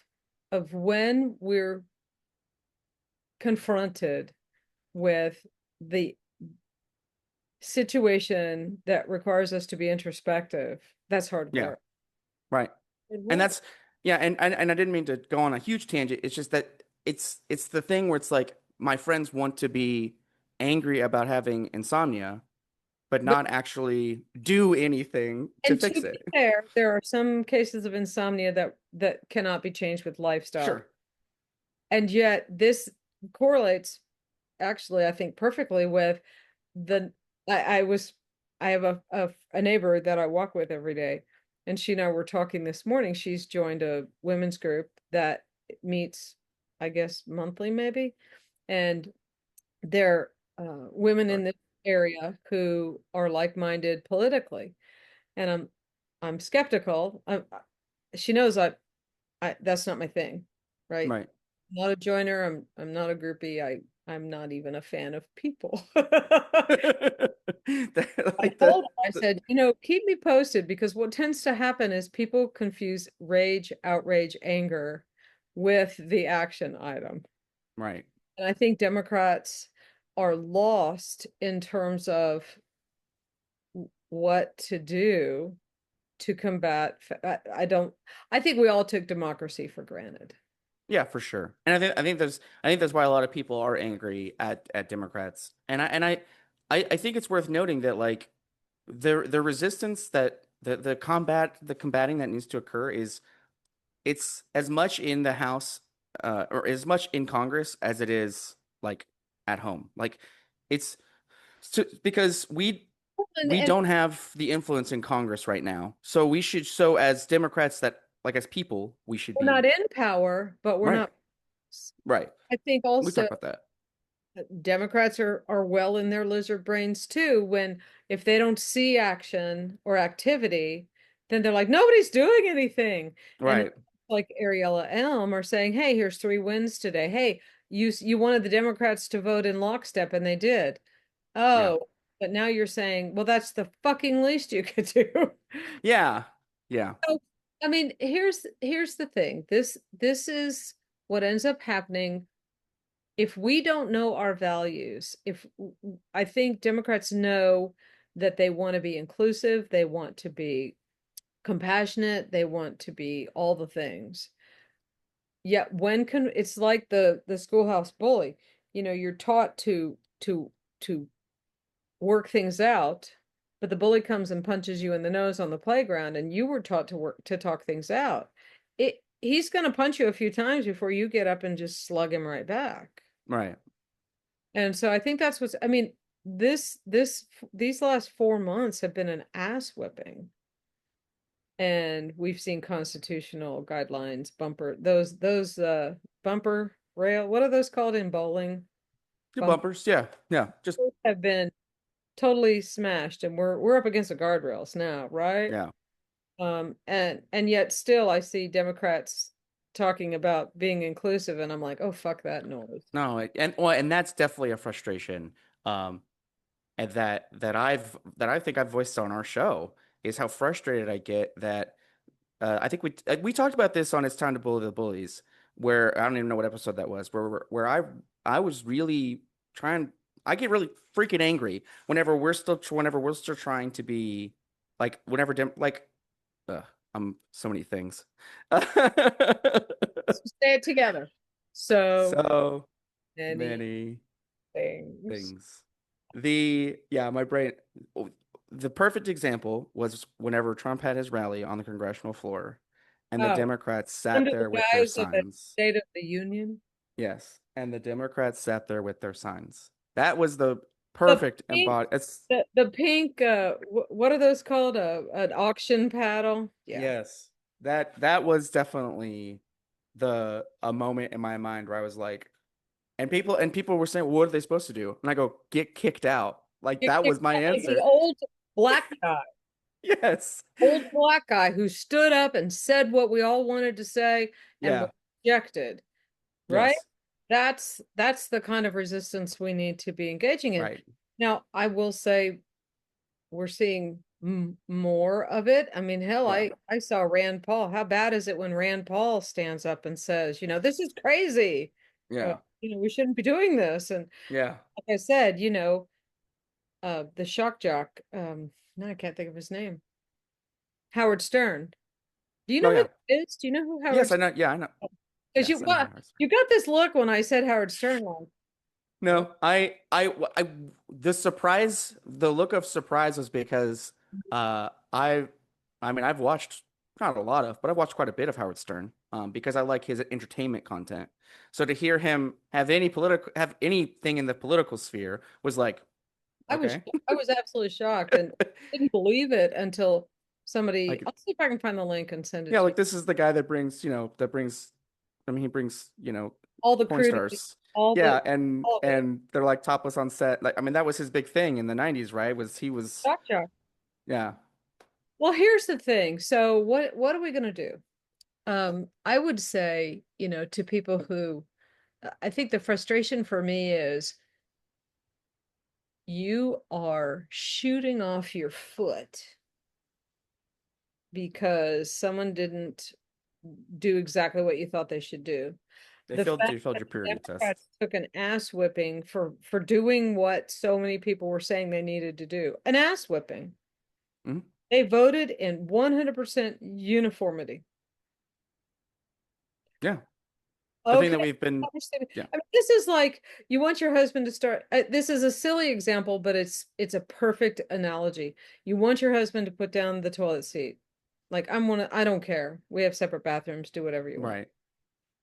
when we're confronted with the situation that requires us to be introspective. That's hard yeah, work. right. Hard And work. that's yeah, and I didn't mean to go on a huge tangent. It's just that it's the thing where it's like my friends want to be angry about having insomnia, but But not actually do anything to and to fix be it. fair, there are some cases of insomnia that cannot be changed with lifestyle. Sure. And yet this correlates actually, I think, perfectly with the I was I have a neighbor that I walk with every day, and she and I were talking this morning. She's joined a women's group that meets, I guess, monthly maybe, and they're women in Sorry. this. area who are like-minded politically. And I'm skeptical. She knows I that's not my thing, right? Right. I'm not a joiner. I'm not a groupie. I'm not even a fan of people. I Like told her, I said, keep me posted because what tends to happen is people confuse rage, outrage, anger with the action item. right. And I think Democrats are lost in terms of what to do to combat. I think we all took democracy for granted. Yeah, for sure. And I think that's why a lot of people are angry at Democrats. And I think it's worth noting that like the resistance that the combating that needs to occur is it's as much in the House or as much in Congress as it is like at home. Like it's because we And don't have the influence in Congress right now. So as Democrats that like as people, we should we're not be in power, but we're right. not. Right. I think We also talked about that. Democrats are well in their lizard brains too, when if they don't see action or activity, then they're like, nobody's doing anything. And Right. like Ariella Elm are saying, hey, here's 3 wins today. Hey, you wanted the Democrats to vote in lockstep and they did. Yeah. Oh, but now you're saying, well, that's the fucking least you could do. Yeah. Yeah. So, I mean, here's the thing. This is what ends up happening if we don't know our values. If I think Democrats know that they want to be inclusive, they want to be compassionate, they want to be all the things. Yet when can it's like the schoolhouse bully. You're taught to work things out, but the bully comes and punches you in the nose on the playground, and you were taught to talk things out. He's going to punch you a few times before you get up and just slug him right back. Right. And so I think that's I mean, these last 4 months have been an ass whipping. And we've seen constitutional guidelines, those bumper rail, what are those called in bowling? Good Bump bumpers. Yeah. Yeah. Just have been totally smashed, and we're up against the guardrails now, right? yeah. And yet still I see Democrats talking about being inclusive, and I'm like, oh, fuck that noise. No, and that's definitely a frustration. And that I think I've voiced on our show is how frustrated I get that I think we talked about this on It's Time to Bully the Bullies, where I don't even know what episode that was, where I was really trying. I get really freaking angry whenever we're still trying to be like whenever like I'm so many things. So say it together. So So many many things. things. My brain. The perfect example was whenever Trump had his rally on the congressional floor, and the Oh, Democrats sat under the there with their guise of a signs. State of the Union. Yes, and the Democrats sat there with their signs. That was the The perfect pink, embod. It's the pink, what are those called? An auction paddle? Yeah. yes, that was definitely the a moment in my mind where I was like, and people were saying, what are they supposed to do? And I go, get kicked out. Like that was my The answer. old black guy, Yes. old black guy who stood up and said what we all wanted to say and was Yeah. rejected, right? Yes. That's the kind of resistance we need to be engaging in. Right. Now, I will say we're seeing more of it. I mean, hell, Yeah. I saw Rand Paul. How bad is it when Rand Paul stands up and says, this is crazy. Yeah. We shouldn't be doing this. And Yeah. like I said, the shock jock, no, I can't think of his name. Howard Stern. Do you Oh know who yeah. that is? Do you know who Yes, Howard? I know. Yeah, I know. Because Yes, I know Harris. you got this look when I said Howard Stern. Like, No, the look of surprise was because uh, I, I mean, I've watched not a lot of, but I've watched quite a bit of Howard Stern, because I like his entertainment content. So to hear him have anything in the political sphere was like, I was okay, I was absolutely shocked and didn't believe it until somebody. like I'll see if I can find the link and send it yeah, to you. like this is the guy that brings, I mean, he brings, all the porn crudity, stars. all Yeah, the all of it. and they're like topless on set. Like I mean, that was his big thing in the 90s, right? Was he was Gotcha. yeah. Well, here's the thing. So what are we going to do? I would say, to people who I think the frustration for me is you are shooting off your foot because someone didn't do exactly what you thought they should do. The fact They failed that your the purity test. Democrats took an ass whipping for doing what so many people were saying they needed to do, an ass whipping. Mhm. They voted in 100% uniformity. Yeah. The thing Okay. that we've been Understand. yeah. I mean, this is like you want your husband to start. This is a silly example, but it's a perfect analogy. You want your husband to put down the toilet seat. Like I don't care. We have separate bathrooms. Do whatever you want. Right.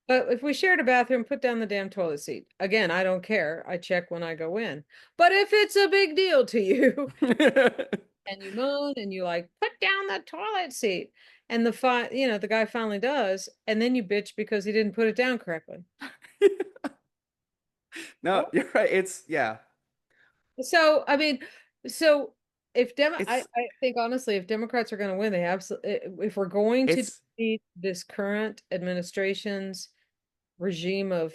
But if we shared a bathroom, put down the damn toilet seat. Again, I don't care. I check when I go in. But if it's a big deal to you and you moan and you like put down the toilet seat, and the guy finally does, and then you bitch because he didn't put it down correctly. No, you're right. It's yeah. So, I mean, so It's I think honestly, if Democrats are going to win, they absolutely, if we're going to it's defeat this current administration's regime of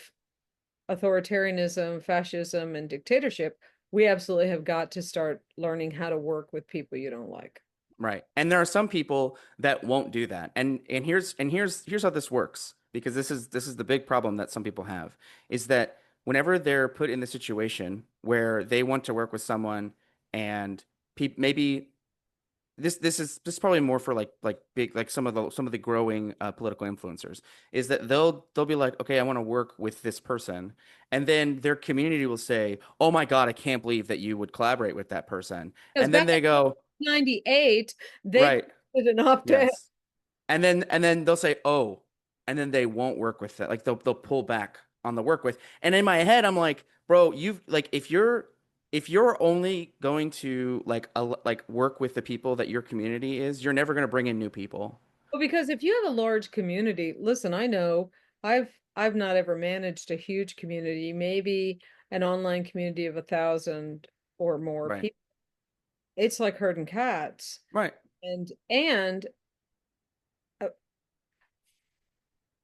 authoritarianism, fascism, and dictatorship, we absolutely have got to start learning how to work with people you don't like. right. And there are some people that won't do that. And here's how this works because this is the big problem that some people have is that whenever they're put in the situation where they want to work with someone and maybe this is probably more for like big like some of the growing political influencers is that they'll be like okay I want to work with this person and then their community will say oh my God I can't believe that you would collaborate with that person Because and then back they go in 98, they right did an op-ed. yes and then they'll say oh and then they won't work with it like they'll pull back on the work with and in my head I'm like bro you've like if you're only going to like work with the people that your community is you're never going to bring in new people Well, because if you have a large community, listen, I know I've not ever managed a huge community, maybe an online community of 1,000 or more right people. It's like herding cats, right and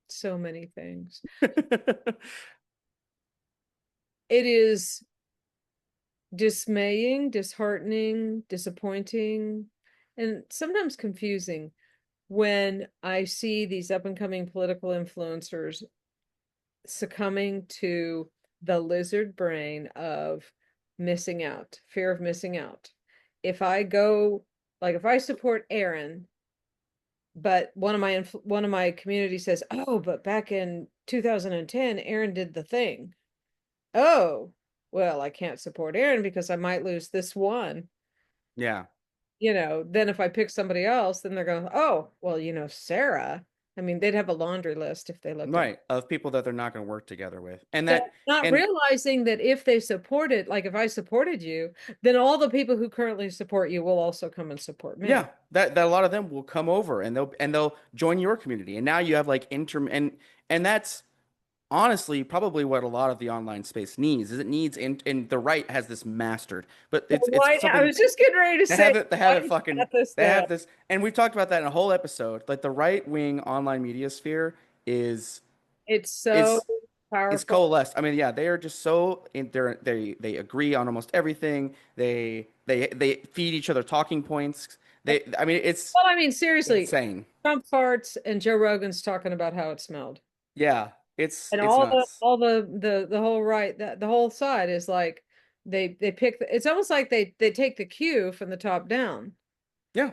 so many things. It is dismaying, disheartening, disappointing, and sometimes confusing when I see these up and coming political influencers succumbing to the lizard brain of missing out, fear of missing out. If I go, like, if I support Aaron, but one of my community says, "Oh, but back in 2010, Aaron did the thing." Oh, well, I can't support Aaron because I might lose this one. yeah Then if I pick somebody else, then they're going, "Oh, well, Sarah." I mean, they'd have a laundry list if they looked at. right of people that they're not going to work together with and So that not and realizing that if they supported, like if I supported you, then all the people who currently support you will also come and support me. yeah that a lot of them will come over and they'll join your community and now you have like and that's honestly probably what a lot of the online space needs is it needs and the right has this mastered but it's I something was just getting ready to say, they have it why fucking shut this they down? have this and we've talked about that in a whole episode like the right wing online media sphere is It's so is is powerful. coalesced. I mean, yeah, they are just so they agree on almost everything. They feed each other talking points. I mean, it's Well, I mean, seriously, insane. Trump farts and Joe Rogan's talking about how it smelled. Yeah, And it's nuts. the whole right, the whole side is like they pick it's almost like they take the cue from the top down. Yeah,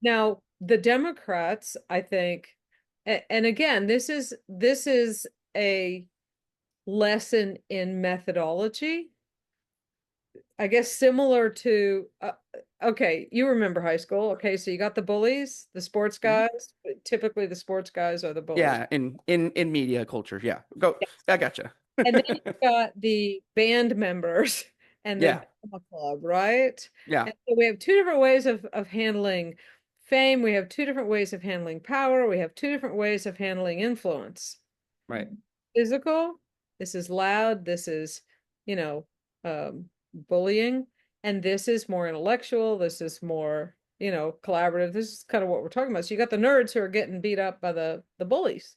Now, the Democrats, I think, and again, this is a lesson in methodology. I guess similar to okay, you remember high school. Okay, so you got the bullies, the sports mhm. guys. Typically the sports guys are the bullies. Yeah. In media culture, yeah. Go, I gotcha. And then you've got the band members and the Yeah, drama club, right? yeah, And so we have two different ways of handling fame. We have two different ways of handling power. We have two different ways of handling influence. right. Physical. This is loud. This is, you know, bullying. And this is more intellectual. This is more, collaborative. This is kind of what we're talking about. So you got the nerds who are getting beat up by the bullies.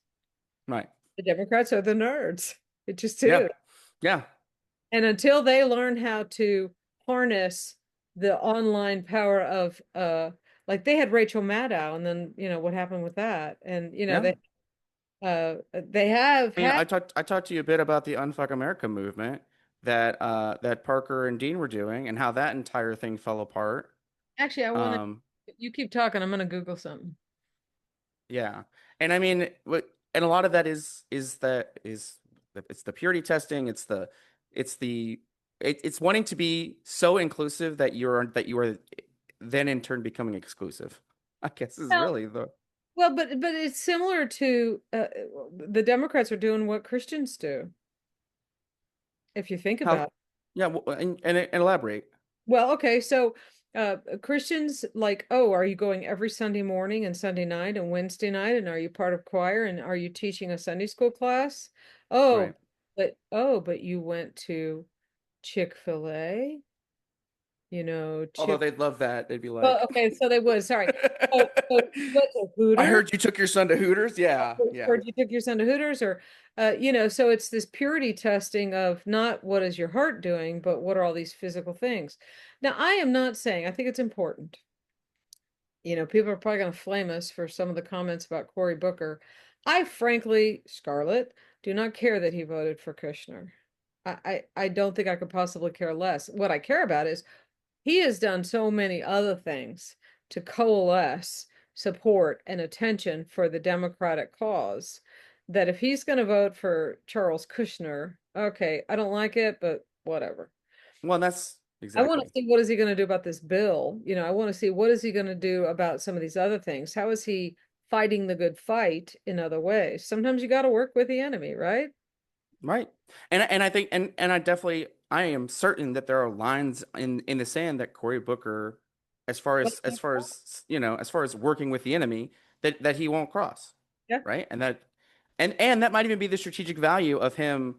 Right. The Democrats are the nerds. It just Yeah. is. Yeah. And until they learn how to harness the online power of like they had Rachel Maddow and then what happened with that and Yeah. they have I mean, had I talked to you a bit about the Unfuck America movement that Parker and Dean were doing and how that entire thing fell apart. actually I want to Um, you keep talking, I'm going to Google something. yeah. And I mean, and a lot of that it's the purity testing, it's wanting to be so inclusive that you are then in turn becoming exclusive. I guess is Well, really the but it's similar to the Democrats are doing what Christians do, if you think how about it. yeah, and elaborate. Well, okay, so Christians like, oh, are you going every Sunday morning and Sunday night and Wednesday night, and are you part of choir and are you teaching a Sunday school class? Right. But you went to Chick-fil-A, Although Chick. they'd love that. They'd be Well, like, okay, so they would, sorry. So you went to I Hooters, heard you took your son to Hooters. Yeah, or yeah. you took your son to Hooters, or so it's this purity testing of not what is your heart doing, but what are all these physical things. Now, I am not saying, I think it's important. People are probably going to flame us for some of the comments about Cory Booker. I frankly, Scarlett, do not care that he voted for Kushner. I don't think I could possibly care less. What I care about is he has done so many other things to coalesce support and attention for the Democratic cause that if he's going to vote for Charles Kushner, okay, I don't like it, but whatever. Well, that's I want to exactly. see what is he going to do about this bill. I want to see what is he going to do about some of these other things. How is he fighting the good fight in other ways? Sometimes you got to work with the enemy, right? Right. And I think and I am certain that there are lines in the sand that Cory Booker, as far as working with the enemy, that he won't cross. Yeah. Right. And that might even be the strategic value of him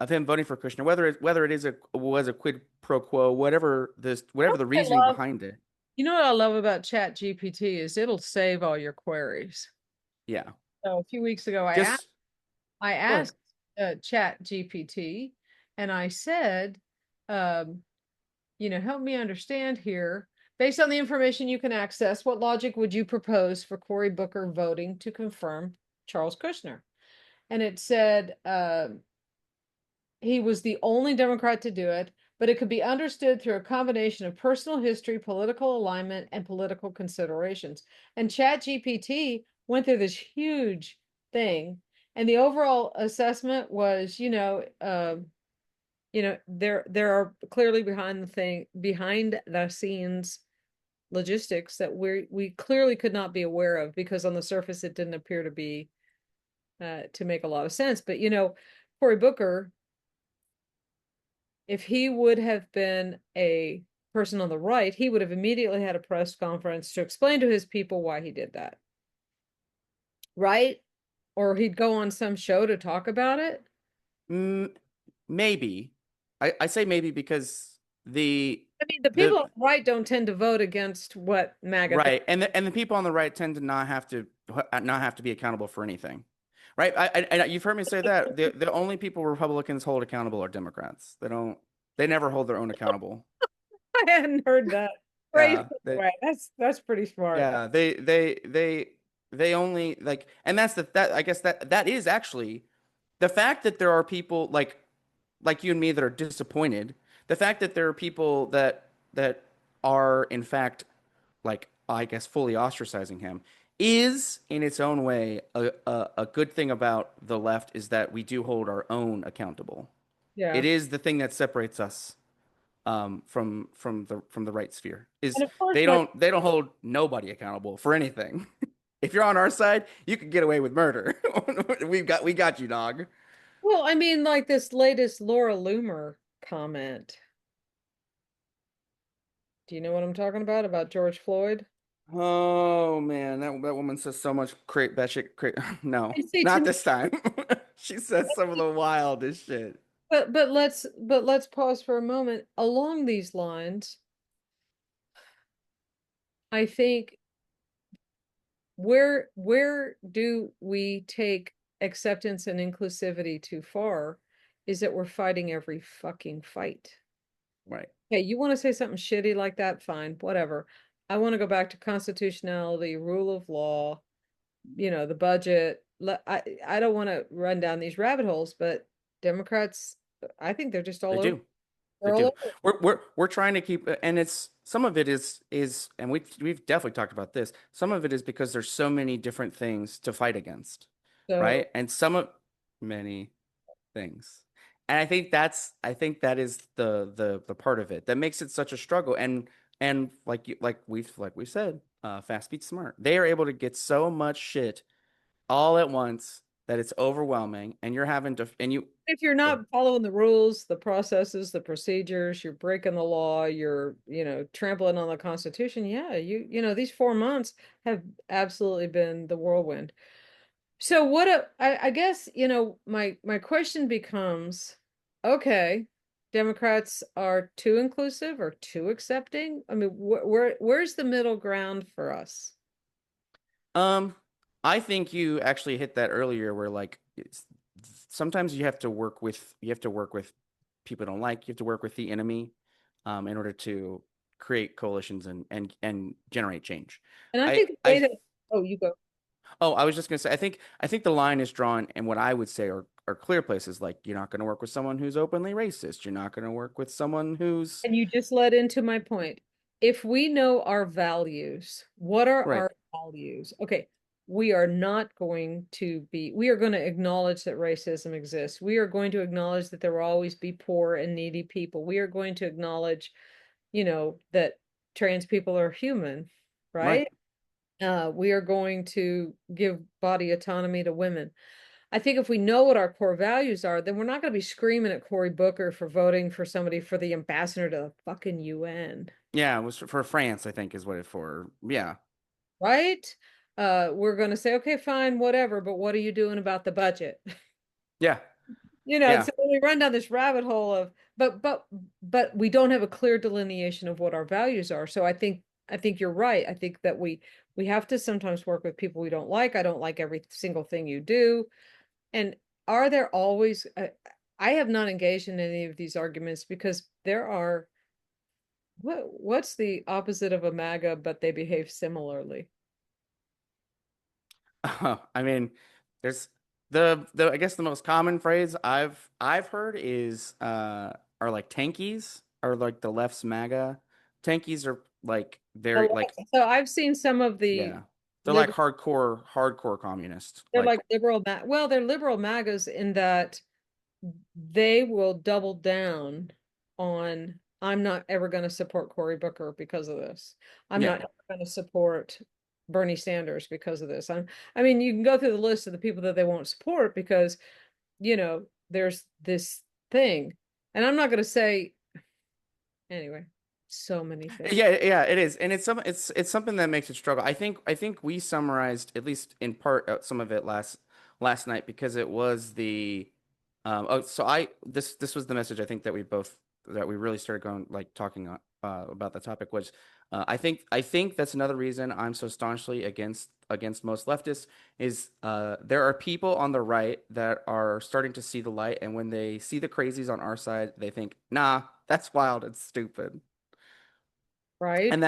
voting for Kushner, whether it is was a quid pro quo, whatever the I reasoning love, behind it. what I love about Chat GPT is it'll save all your queries. Yeah. So a few weeks ago, Just I go ahead. asked Chat GPT, and I said, um, help me understand here. Based on the information you can access, what logic would you propose for Cory Booker voting to confirm Charles Kushner? And it said he was the only Democrat to do it, but it could be understood through a combination of personal history, political alignment, and political considerations. And ChatGPT went through this huge thing, and the overall assessment was, there are clearly behind the scenes logistics that we clearly could not be aware of because on the surface it didn't appear to be to make a lot of sense. But Cory Booker, if he would have been a person on the right, he would have immediately had a press conference to explain to his people why he did that, right? Or he'd go on some show to talk about it. Mm, maybe. I say maybe because I mean, the people on the the right don't tend to vote against what MAGA thinks. right, and the people on the right tend to not have to be accountable for anything, right? And you've heard me say that the only people Republicans hold accountable are Democrats. They never hold their own accountable. I hadn't heard that phrase Yeah, way. That's pretty smart. yeah, they only like, and that's that I guess that is actually the fact that there are people like you and me that are disappointed. The fact that there are people that are in fact like I guess fully ostracizing him is in its own way a good thing about the left is that we do hold our own accountable. Yeah. It is the thing that separates us from the right sphere. And Is of course, like, they don't hold nobody accountable for anything. If you're on our side, you can get away with murder. We got you, dog. well, I mean, like this latest Laura Loomer comment. Do you know what I'm talking about George Floyd? Oh man, that woman says so much great batshit cra No, I say to not me, this time. She says some of the wildest shit. but let's pause for a moment. Along these lines, I think where do we take acceptance and inclusivity too far is that we're fighting every fucking fight. Right. Hey, you want to say something shitty like that? Fine, whatever. I want to go back to constitutionality, rule of law, the budget. I don't want to run down these rabbit holes, but Democrats, I think they're just They all over. do. They They're all do. over. We're trying to keep, and it's some of it is and we've definitely talked about this. Some of it is because there's so many different things to fight against, So, right? And some of many things. And I think that is the part of it that makes it such a struggle. And like we've said, fast beats smart. They are able to get so much shit all at once that it's overwhelming, and you're having to and you if you're not following the rules, the processes, the procedures, you're breaking the law, you're, trampling on the Constitution. Yeah, these 4 months have absolutely been the whirlwind. So I guess, my question becomes, okay, Democrats are too inclusive or too accepting? I mean, where's the middle ground for us? Um, I think you actually hit that earlier where sometimes you have to work with people you don't like. You have to work with the enemy in order to create coalitions and generate change. And I I think the way I that, oh, you go. oh, I was just gonna say I think the line is drawn and what I would say are clear places like you're not gonna work with someone who's openly racist. You're not gonna work with someone who's And you just led into my point. If we know our values, what are right, our values? Okay, we are going to acknowledge that racism exists. We are going to acknowledge that there will always be poor and needy people. We are going to acknowledge, that trans people are human, right. right? We are going to give body autonomy to women. I think if we know what our core values are, then we're not going to be screaming at Cory Booker for voting for somebody for the ambassador to the fucking UN, Yeah, it was for France, I think is what it for. Yeah. right? We're going to say, okay, fine, whatever, but what are you doing about the budget? Yeah. And Yeah. so we run down this rabbit hole of, but we don't have a clear delineation of what our values are. So I think you're right. I think that we have to sometimes work with people we don't like. I don't like every single thing you do. And are there always, I have not engaged in any of these arguments because there are, what's the opposite of a MAGA, but they behave similarly? I mean, there's the I guess the most common phrase I've heard is are like tankies or like the left's MAGA. Tankies are like very like So I've seen some of the yeah. They're like liberal, hardcore communist. they're like liberal, well, they're liberal MAGAs in that they will double down on, I'm not ever going to support Cory Booker because of this. I'm Yeah, not ever going to support Bernie Sanders because of this. I mean, you can go through the list of the people that they won't support because, there's this thing. And I'm not going to say, anyway, so many things. yeah, it is, and it's something that makes it struggle. I think we summarized at least in part some of it last night because it was the oh so I this was the message I think that we really started going like talking about the topic was I think that's another reason I'm so staunchly against most leftists is there are people on the right that are starting to see the light and when they see the crazies on our side they think nah that's wild it's stupid Right? and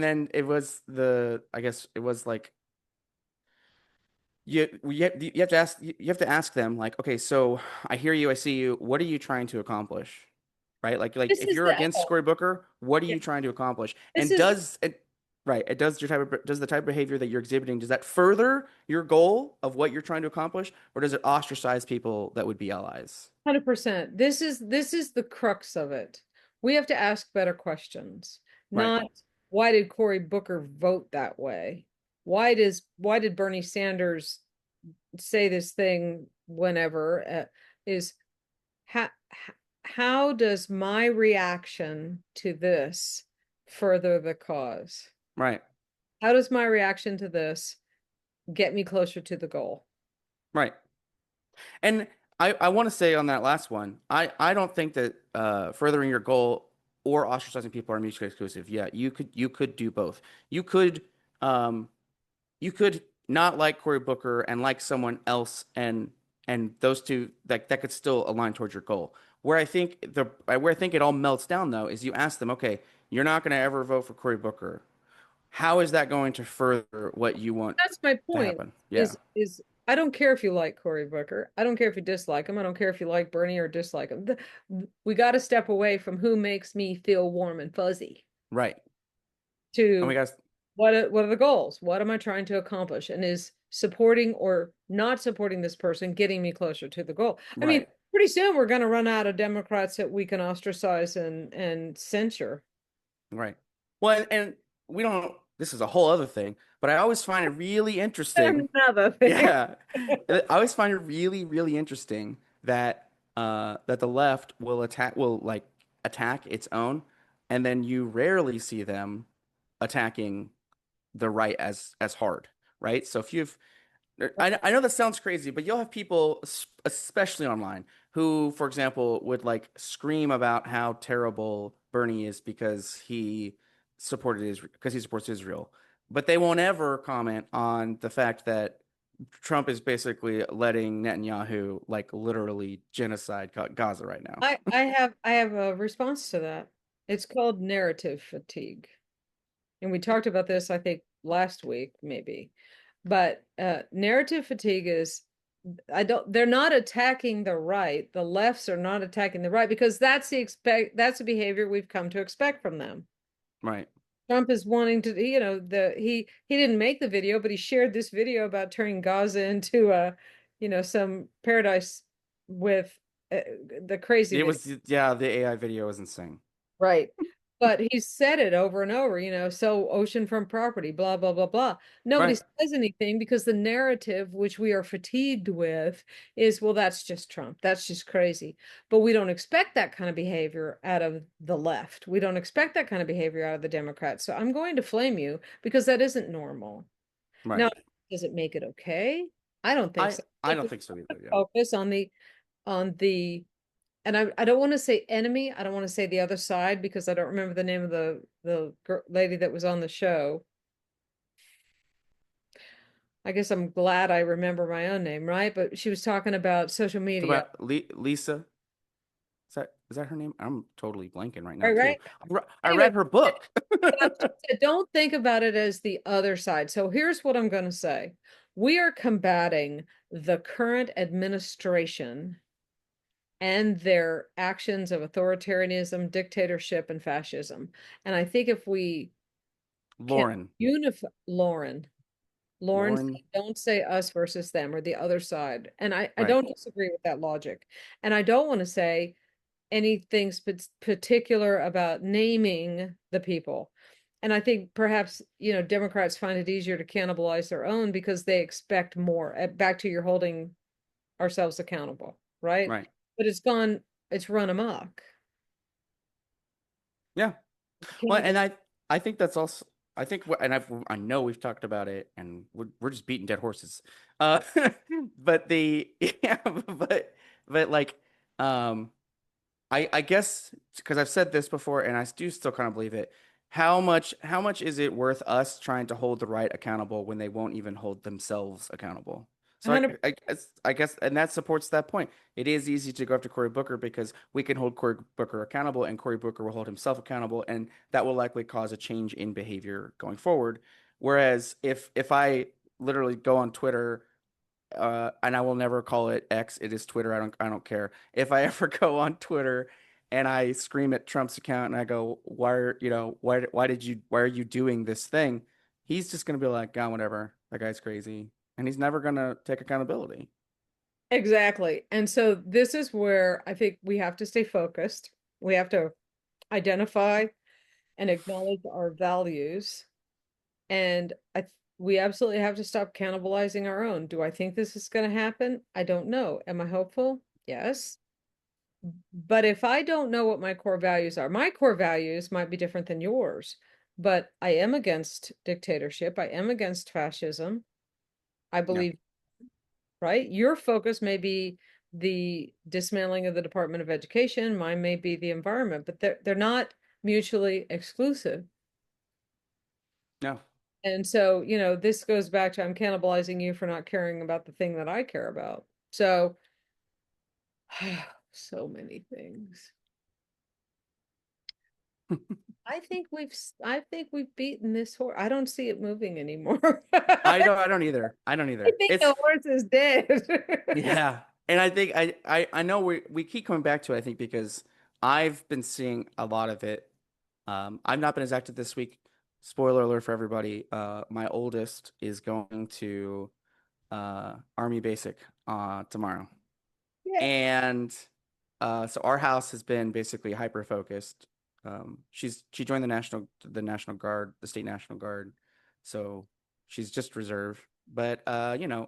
then it was I guess it was like you have to ask you have to ask them like okay so I hear you I see you what are you trying to accomplish right like This if is you're the against echo. Cory Booker what are Yeah. you trying to accomplish This and is does it right it does does the type of behavior that you're exhibiting does that further your goal of what you're trying to accomplish or does it ostracize people that would be allies 100%. This is the crux of it. We have to ask better questions. right Not why did Cory Booker vote that way? Why did Bernie Sanders say this thing whenever? Is how how does my reaction to this further the cause? right how does my reaction to this get me closer to the goal? Right. And I want to say on that last one, I don't think that furthering your goal or ostracizing people are mutually exclusive. Yeah, you could do both. You could um you could not like Cory Booker and like someone else, and those two that could still align towards your goal. Where I think it all melts down though is you ask them, okay, you're not going to ever vote for Cory Booker. How is that going to further what you want That's my to point. happen? Yeah. Is I don't care if you like Cory Booker. I don't care if you dislike him. I don't care if you like Bernie or dislike him. We got to step away from who makes me feel warm and fuzzy Right. And we to got what are the goals? What am I trying to accomplish? And is supporting or not supporting this person getting me closer to the goal? I mean, right. pretty soon we're going to run out of Democrats that we can ostracize and censure. Right. Well, and we don't, this is a whole other thing, but I always find it really interesting. Another thing. Yeah. I always find it really, really interesting that that the left will like attack its own, and then you rarely see them attacking the right as hard, right? So if you've I know that sounds crazy, but you'll have people, especially online, who, for example, would like scream about how terrible Bernie is because he supports Israel, but they won't ever comment on the fact that Trump is basically letting Netanyahu like literally genocide Gaza right now. I have a response to that. It's called narrative fatigue. And we talked about this, I think, last week, maybe. But narrative fatigue is I don't they're not attacking the right. The lefts are not attacking the right because that's the behavior we've come to expect from them. Right. Trump is wanting to, he didn't make the video, but he shared this video about turning Gaza into some paradise with uh, the crazy It video. was, yeah, the AI video was insane. Right. But he said it over and over, so oceanfront property, blah, blah, blah, blah. Nobody Right. says anything because the narrative, which we are fatigued with, is, well, that's just Trump. That's just crazy. But we don't expect that kind of behavior out of the left. We don't expect that kind of behavior out of the Democrats. So I'm going to flame you because that isn't normal. Right. Now, does it make it okay? I don't think so. I don't think so either. Yeah. Focus on the and I don't want to say enemy. I don't want to say the other side because I don't remember the name of the lady that was on the show. I guess I'm glad I remember my own name, right? But she was talking about social It's media, about Lisa. Is that her name? I'm totally blanking right now right? too. Right. I Anyway, read her book. she said, don't think about it as the other side. So here's what I'm going to say: we are combating the current administration and their actions of authoritarianism, dictatorship, and fascism. And I think if we can Lauren. unify Lauren said, Lauren. don't say us versus them or the other side. And I Right. don't disagree with that logic. And I don't want to say anything particular about naming the people. And I think perhaps, Democrats find it easier to cannibalize their own because they expect more. Back to your holding ourselves accountable, right? Right. But it's run amok. Yeah. Well, Cannibal. and I think that's also I think and I know we've talked about it and we're just beating dead horses. Uh but the yeah, but like um I guess because I've said this before and I do still kind of believe it. How much is it worth us trying to hold the right accountable when they won't even hold themselves accountable? So 100. I guess and that supports that point. It is easy to go after Cory Booker because we can hold Cory Booker accountable and Cory Booker will hold himself accountable and that will likely cause a change in behavior going forward. Whereas if I literally go on Twitter and I will never call it X. It is Twitter. I don't care. If I ever go on Twitter and I scream at Trump's account and I go, why are you doing this thing? He's just gonna be like, God, whatever. That guy's crazy, and he's never gonna take accountability. Exactly. And so this is where I think we have to stay focused. We have to identify and acknowledge our values. And we absolutely have to stop cannibalizing our own. Do I think this is going to happen? I don't know. Am I hopeful? Yes. But if I don't know what my core values are, my core values might be different than yours. but I am against dictatorship. I am against fascism. I Yeah. believe, right? Your focus may be the dismantling of the Department of Education. Mine may be the environment, but they're not mutually exclusive. No. And so, this goes back to I'm cannibalizing you for not caring about the thing that I care about. So, so many things. I think we've beaten this horse. I don't see it moving anymore. I don't either. I don't I either. think It's the horse is dead. yeah. And I think I know we keep coming back to it, I think, because I've been seeing a lot of it. I've not been as active this week. Spoiler alert for everybody. My oldest is going to Army Basic tomorrow. Yeah. And so our house has been basically hyper focused. She joined the National Guard, the State National Guard. So she's just reserve. But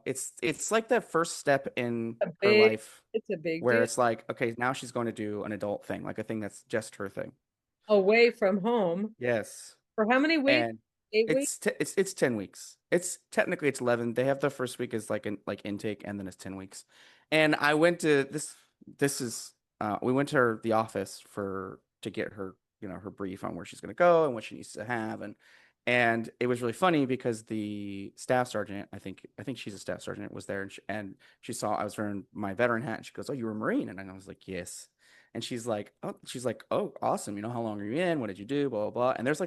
it's like the first step in A her big, life it's a big where deal. it's like, okay, now she's going to do an adult thing, like a thing that's just her thing. Away from home. Yes. For how many weeks? And 8 weeks? it's 10 weeks. It's technically it's 11. They have the first week as like intake and then it's 10 weeks. And I went to this is we went to the office to get her, her brief on where she's going to go and what she needs to have and it was really funny because the staff sergeant, I think she's a staff sergeant, was there and she saw I was wearing my veteran hat and she goes, "Oh, you were a Marine?" And I was like, "Yes." And she's like, "Oh, awesome. How long are you in? What did you do? Blah, blah, blah." And there's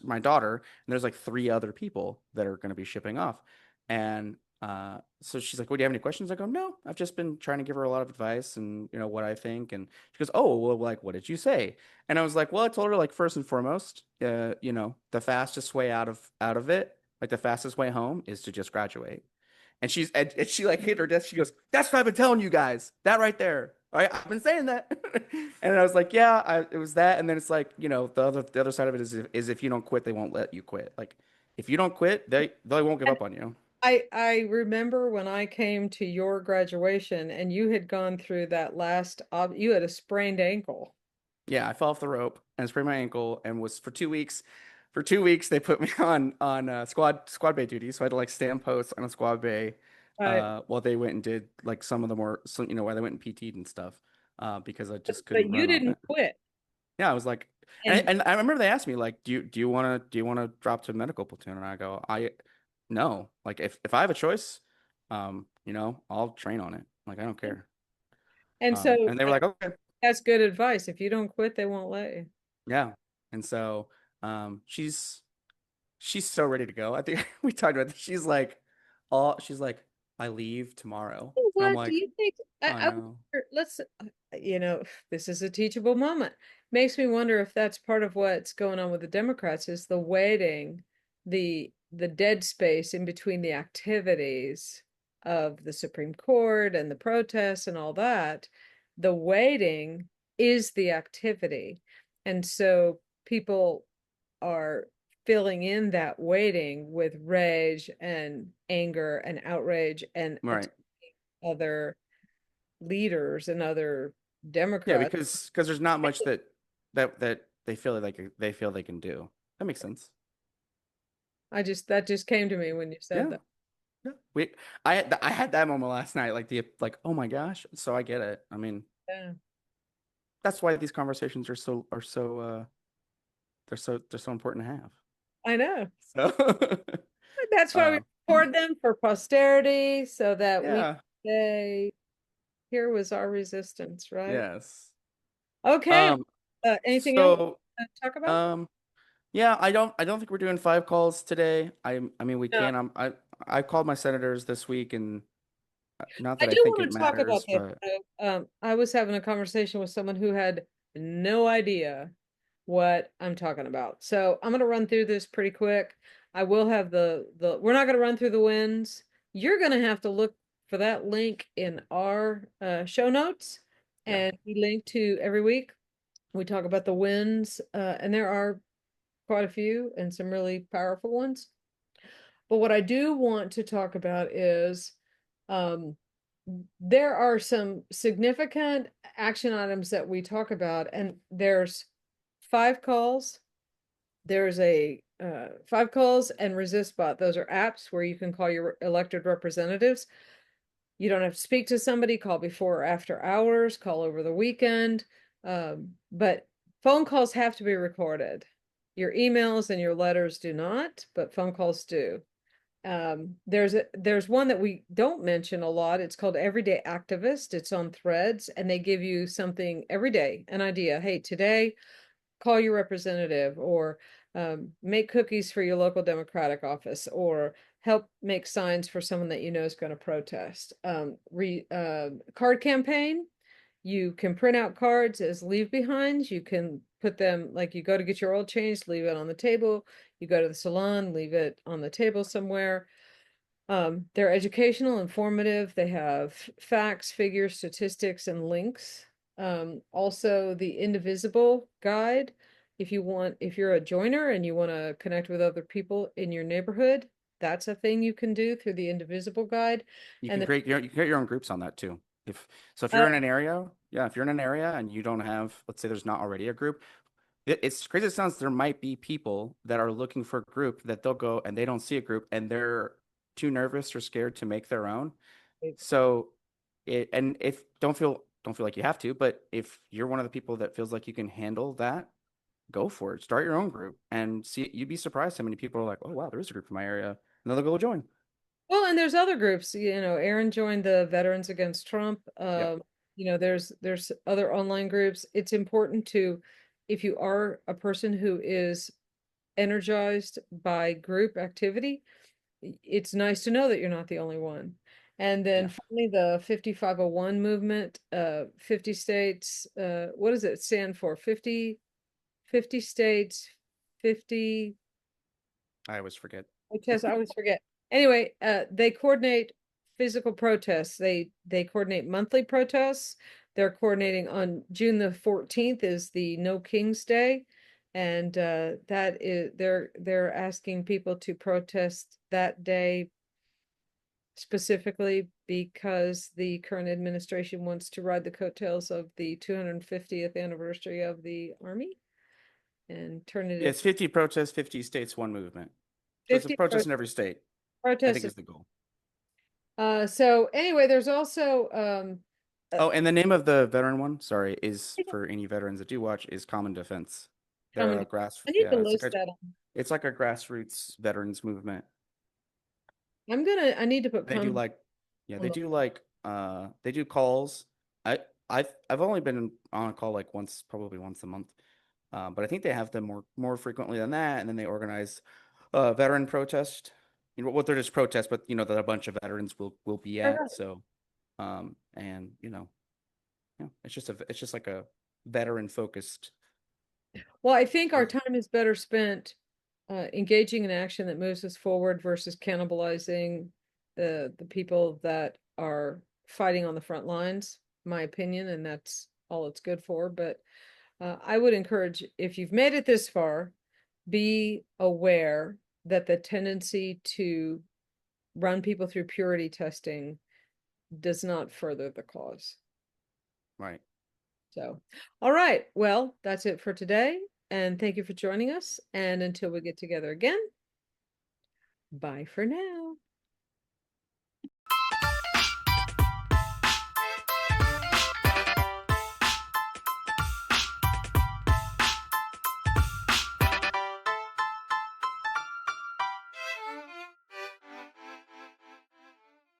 my daughter, and there's like three other people that are going to be shipping off. And so she's like, "Well, do you have any questions?" I go, "No, I've just been trying to give her a lot of advice and, what I think." And she goes, "Oh, well, like, what did you say?" And I was like, "Well, I told her, like, first and foremost, the fastest way out of it, like the fastest way home is to just graduate." And she like hit her desk. She goes, "That's what I've been telling you guys. That right there. All right, I've been saying that." And I was like, "Yeah, it was that." And then it's like, the other side of it is if you don't quit, they won't let you quit. Like, if you don't quit, they won't give And up on you. I remember when I came to your graduation and you had gone through that you had a sprained ankle. Yeah, I fell off the rope and sprained my ankle and was for 2 weeks. For 2 weeks, they put me on squad bay duty, so I had to like stand post on a squad bay, Right. while they went and did like some of the more, while they went and PT'd and stuff, because I just But couldn't you run on didn't it. quit. Yeah, I was like, and And and I remember they asked me like, do you want to drop to medical platoon? And I go, I no, like if I have a choice, I'll train on it. Like I don't care. and so And they were like, okay. that's good advice. If you don't quit, they won't let you. Yeah. And so she's so ready to go. I think we talked about this. She's like, I leave tomorrow. And I'm What do like, you think? oh I no. wonder, this is a teachable moment. Makes me wonder if that's part of what's going on with the Democrats is the waiting, the dead space in between the activities of the Supreme Court and the protests and all that. The waiting is the activity. And so people are filling in that waiting with rage and anger and outrage and Right. other leaders and other Yeah, Democrats. because there's not much that they feel they can do. That makes sense. That just came to me when you said Yeah. that. Yeah. I had that moment last night, like, oh my gosh. So I get it. I mean, Yeah, that's why these conversations are so they're so important to have. I know. So That's why we uh, record them for posterity so that we yeah. say, here was our resistance, right? Yes. Okay. Um Anything else so to talk about? um yeah, I don't think we're doing 5 calls today. I mean we No. can. I called my senators this week, and not I that I do think it want to talk about matters, this. but I was having a conversation with someone who had no idea what I'm talking about. So I'm going to run through this pretty quick. I will have we're not going to run through the wins. You're going to have to look for that link in our show notes, yeah. and we link to every week. We talk about the wins, and there are quite a few and some really powerful ones. But what I do want to talk about is um, there are some significant action items that we talk about, and there's 5 calls, There's a Five Calls and Resist Bot. Those are apps where you can call your elected representatives. You don't have to speak to somebody, call before or after hours, call over the weekend. But phone calls have to be recorded. Your emails and your letters do not, but phone calls do. There's one that we don't mention a lot. It's called Everyday Activist. It's on Threads, and they give you something every day, an idea. Hey, today call your representative, or make cookies for your local Democratic office, or help make signs for someone that you know is going to protest. Card campaign. You can print out cards as leave behinds. You can put them, like, you go to get your oil changed, leave it on the table. You go to the salon, leave it on the table somewhere. They're educational, informative. They have facts, figures, statistics, and links. Also the Indivisible guide. If you're a joiner and you want to connect with other people in your neighborhood, that's a thing you can do through the Indivisible guide. You And can then, you can create your own groups on that too. If you're in an area, yeah, if you're in an area and you don't have, let's say there's not already a group, it's crazy. It sounds there might be people that are looking for a group that they'll go and they don't see a group and they're too nervous or scared to make their own. So and if don't feel like you have to, but if you're one of the people that feels like you can handle that, go for it. Start your own group and see. You'd be surprised how many people are like, oh wow, there is a group in my area, and they'll go join. well, and there's other groups, Aaron joined the Veterans Against Trump. Yep. There's other online groups. It's important to, if you are a person who is energized by group activity, it's nice to know that you're not the only one. And then Yeah. finally, the 5501 movement, 50 states, what does it stand for? 50 states, 50 I always forget. protests. I always forget. Anyway, they coordinate physical protests. They coordinate monthly protests. They're coordinating on June the 14th is the No King's Day. And that is they're asking people to protest that day specifically because the current administration wants to ride the coattails of the 250th anniversary of the Army and turn it Yeah, into it's 50 protests, 50 states, one movement. So it's a 50 protest in every state, I think protests. is the goal. So anyway, there's also Oh, and the name of the veteran one, sorry, is for any veterans that do watch, is Common Defense. They're common. a grass, I need to yeah, list that on. it's like a grassroots veterans movement. I need to put They do common like, yeah, on the. they do calls. I I've only been on a call like once, probably once a month. But I think they have them more frequently than that, and then they organize veteran protest. You know what, they're just protests, but you know that a bunch of veterans will be at. So and yeah, it's just like a veteran focused. Well, I think our Or time is better spent engaging in action that moves us forward versus cannibalizing the people that are fighting on the front lines, my opinion, and that's all it's good for. But I would encourage, if you've made it this far, be aware that the tendency to run people through purity testing does not further the cause. right. So, all right. Well, that's it for today. And thank you for joining us. And until we get together again, bye for now.